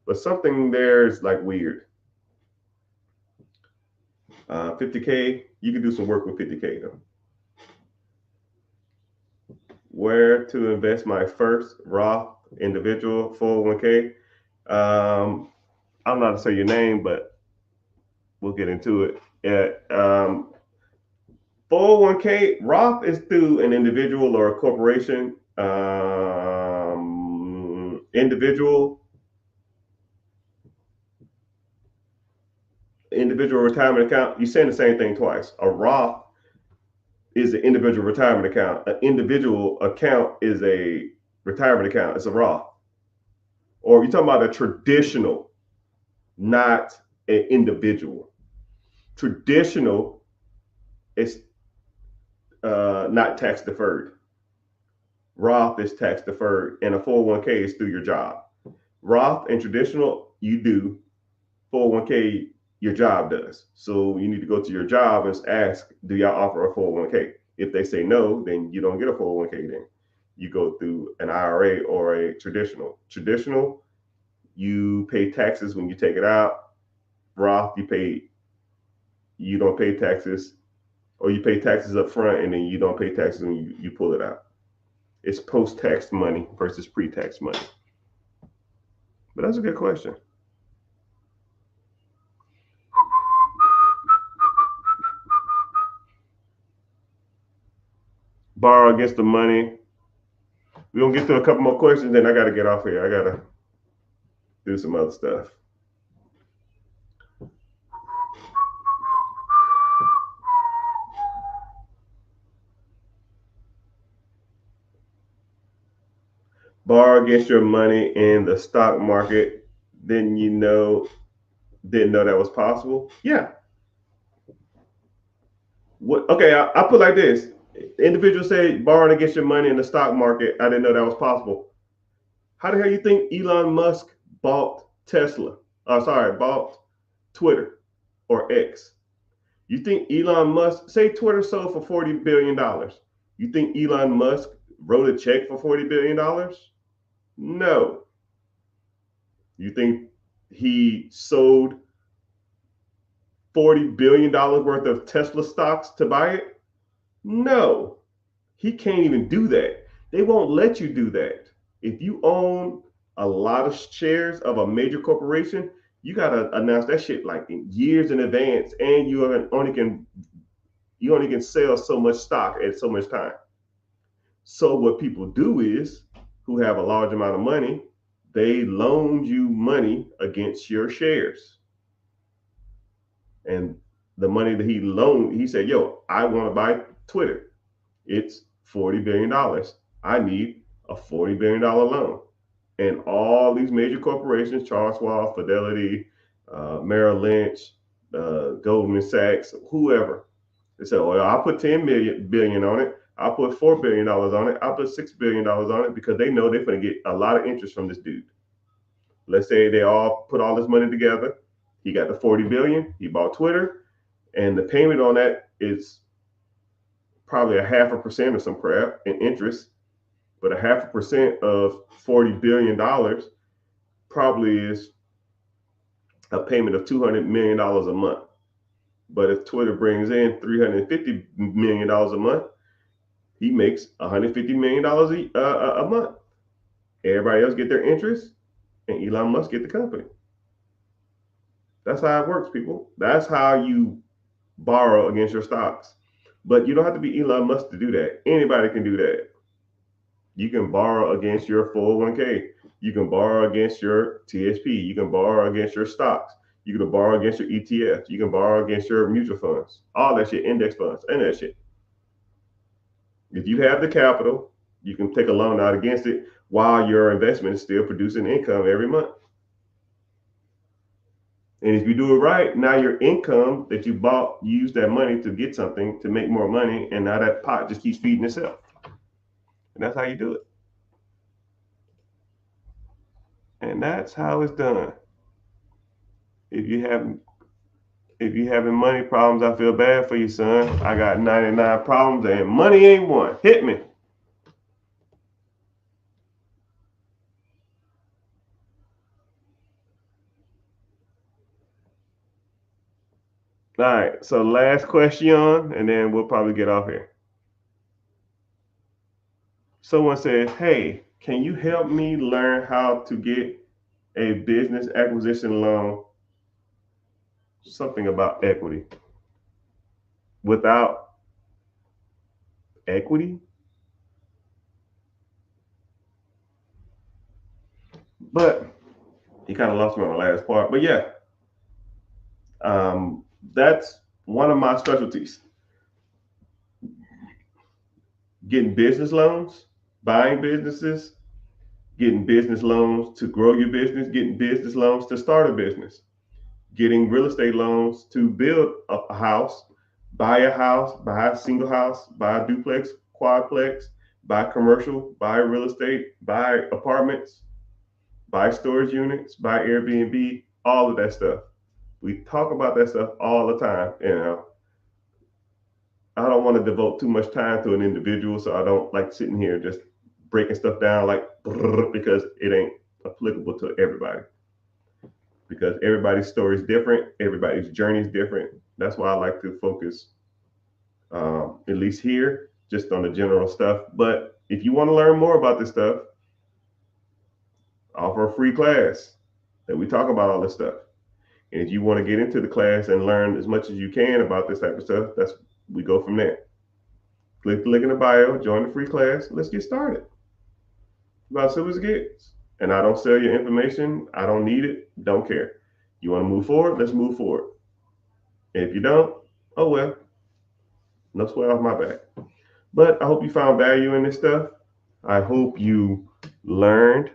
but something there is like weird. 50K, you can do some work with 50K though. Where to invest my first Roth individual 401k? I'm not going to say your name, but we'll get into it. 401k Roth is through an individual or a corporation. Individual retirement account. You're saying the same thing twice. A Roth is an individual retirement account. An individual account is a retirement account. It's a Roth. Or you're talking about a traditional, not an individual. Traditional is not tax deferred. Roth is tax deferred, and a 401k is through your job. Roth and traditional, you do. 401k, your job does. So you need to go to your job and ask, do y'all offer a 401k? If they say no, then you don't get a 401k then. You go through an IRA or a traditional. Traditional, you pay taxes when you take it out. Roth, you don't pay taxes, or you pay taxes up front and then you don't pay taxes when you pull it out. It's post-tax money versus pre-tax money. But that's a good question. Borrow against the money. We're going to get to a couple more questions, then I got to get off here. I got to do some other stuff. Borrow against your money in the stock market, didn't know that was possible? Yeah. What? Okay, I put like this. Individuals say borrowing against your money in the stock market. I didn't know that was possible. How the hell you think Elon Musk bought Tesla? Bought Twitter or X? You think Elon Musk, say Twitter sold for $40 billion. You think Elon Musk wrote a check for $40 billion? No. You think he sold $40 billion worth of Tesla stocks to buy it? No. He can't even do that. They won't let you do that. If you own a lot of shares of a major corporation, you got to announce that shit like in years in advance, and you only can sell so much stock at so much time. So what people do is, who have a large amount of money, they loan you money against your shares. And the money that he loaned, he said, yo, I want to buy Twitter. It's $40 billion. I need a $40 billion loan. And all these major corporations, Charles Schwab, Fidelity, Merrill Lynch, Goldman Sachs, whoever, they said, well, I'll put $10 billion on it. I'll put $4 billion on it. I'll put $6 billion on it, because they know they're going to get a lot of interest from this dude. Let's say they all put all this money together. He got the $40 billion. He bought Twitter, and the payment on that is probably 0.5% or some crap in interest. But 0.5% of $40 billion probably is a payment of $200 million a month. But if Twitter brings in $350 million a month, he makes $150 million a month. Everybody else get their interest, and Elon Musk get the company. That's how it works, people. That's how you borrow against your stocks. But you don't have to be Elon Musk to do that. Anybody can do that. You can borrow against your 401k. You can borrow against your TSP. You can borrow against your stocks. You can borrow against your ETF. You can borrow against your mutual funds. All that shit, index funds, and that shit. If you have the capital, you can take a loan out against it while your investment is still producing income every month. And if you do it right, now your income that you bought, you use that money to get something to make more money, and now that pot just keeps feeding itself. And that's how you do it. And that's how it's done. If you have if you having money problems, I feel bad for you, son. I got 99 problems and money ain't one. Hit me. All right. So last question, and then we'll probably get off here. Someone said, "Hey, can you help me learn how to get a business acquisition loan?" Something about equity. Without equity? But he kind of lost me on the last part. But yeah, that's one of my specialties. Getting business loans, buying businesses, getting business loans to grow your business, getting business loans to start a business, getting real estate loans to build a house, buy a single house, buy a duplex, quadplex, buy commercial, buy real estate, buy apartments, buy storage units, buy Airbnb, all of that stuff. We talk about that stuff all the time. I don't want to devote too much time to an individual, so I don't like sitting here just breaking stuff down like because it ain't applicable to everybody. Because everybody's story is different, everybody's journey is different. That's why I like to focus, at least here, just on the general stuff. But if you want to learn more about this stuff, I offer a free class that we talk about all this stuff. And if you want to get into the class and learn as much as you can about this type of stuff, that's we go from there. Click the link in the bio, join the free class. Let's get started. About simple as it gets. And I don't sell your information. I don't need it. Don't care. You want to move forward? Let's move forward. And if you don't, oh well. No sweat off my back. But I hope you found value in this stuff. I hope you learned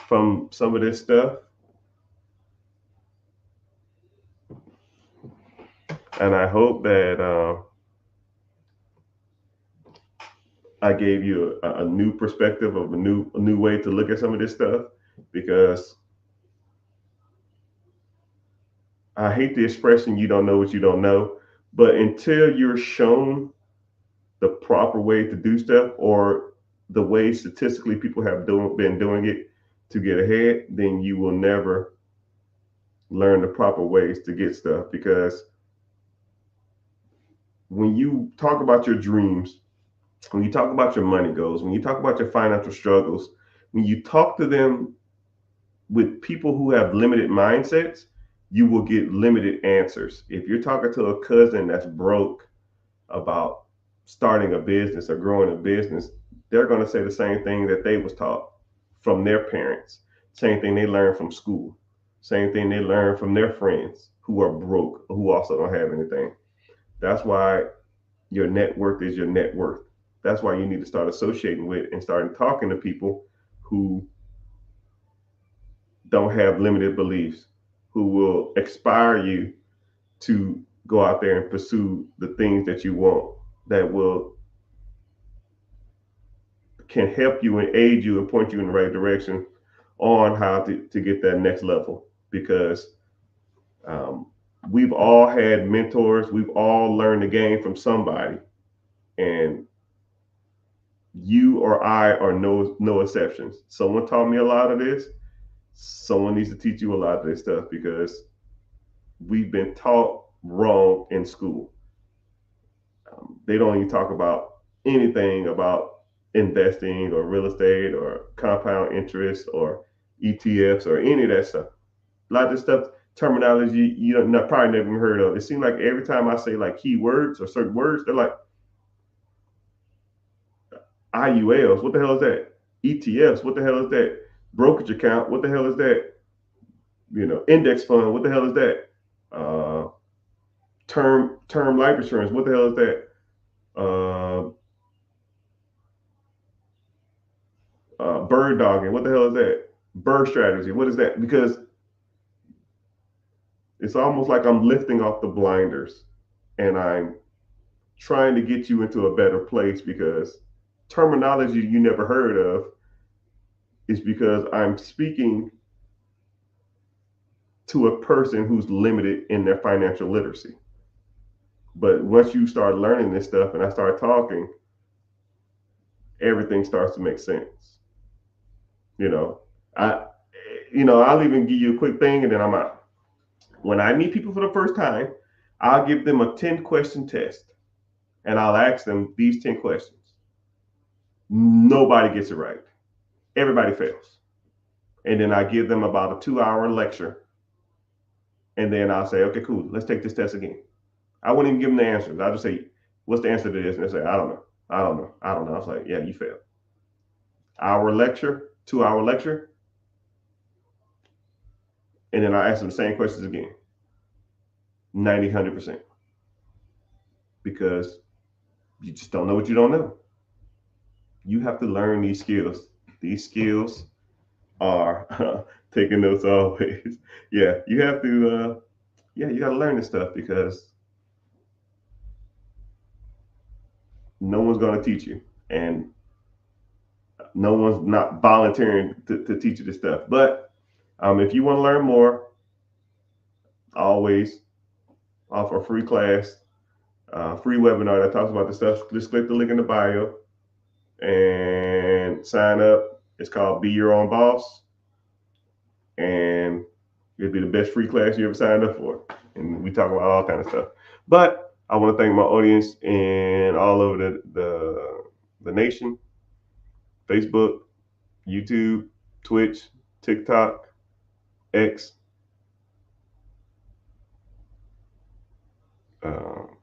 from some of this stuff. And I hope that I gave you a new perspective of a new way to look at some of this stuff, because I hate the expression "you don't know what you don't know," but until you're shown the proper way to do stuff, or the way statistically people have been doing it to get ahead, then you will never learn the proper ways to get stuff. Because when you talk about your dreams, when you talk about your money goals, when you talk about your financial struggles, when you talk to them with people who have limited mindsets, you will get limited answers. If you're talking to a cousin that's broke about starting a business or growing a business, they're going to say the same thing that they was taught from their parents, same thing they learned from school, same thing they learned from their friends who are broke, who also don't have anything. That's why your net worth is your net worth. That's why you need to start associating with and starting talking to people who don't have limited beliefs, who will inspire you to go out there and pursue the things that you want, that will can help you and aid you and point you in the right direction on how to get that next level. Because um, we've all had mentors, we've all learned the game from somebody, and you or I are no exceptions. Someone taught me a lot of this. Someone needs to teach you a lot of this stuff, because we've been taught wrong in school. They don't even talk about anything about investing or real estate or compound interest or ETFs or any of that stuff. A lot of this stuff, terminology you don't probably never even heard of. It seems like every time I say like keywords or certain words, they're like IULs. What the hell is that? ETFs. What the hell is that? Brokerage account. What the hell is that? Index fund. What the hell is that? Uh, term life insurance. What the hell is that? Bird dogging. What the hell is that? Bird strategy. What is that? Because it's almost like I'm lifting off the blinders and I'm trying to get you into a better place because terminology you never heard of is because I'm speaking to a person who's limited in their financial literacy. But once you start learning this stuff and I start talking, everything starts to make sense. You know, I, I'll even give you a quick thing and then I'm out. When I meet people for the first time, I'll give them a 10-question test and I'll ask them these 10 questions. Nobody gets it right. Everybody fails. And then I give them about a 2-hour lecture. And then I'll say, okay, cool, let's take this test again. I wouldn't even give them the answers. I'll just say, what's the answer to this? And they say, I don't know. I don't know. I don't know. I was like, yeah, you failed. Hour lecture, 2-hour lecture. And then I ask them the same questions again. 90, 100%. Because you just don't know what you don't know. You have to learn these skills. These skills are taking notes always. Yeah, you have to, you got to learn this stuff because no one's going to teach you. And no one's not volunteering to teach you this stuff. But if you want to learn more, always offer a free class, free webinar that talks about this stuff. Just click the link in the bio and sign up. It's called Be Your Own Boss. And it'll be the best free class you ever signed up for. And we talk about all kind of stuff. But I want to thank my audience and all over the nation. Facebook, YouTube, Twitch, TikTok, X,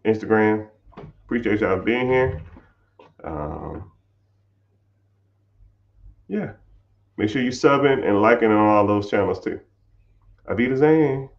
Instagram. Appreciate y'all being here. Yeah. Make sure you subbing and liking on all those channels too. Auf Wiedersehen.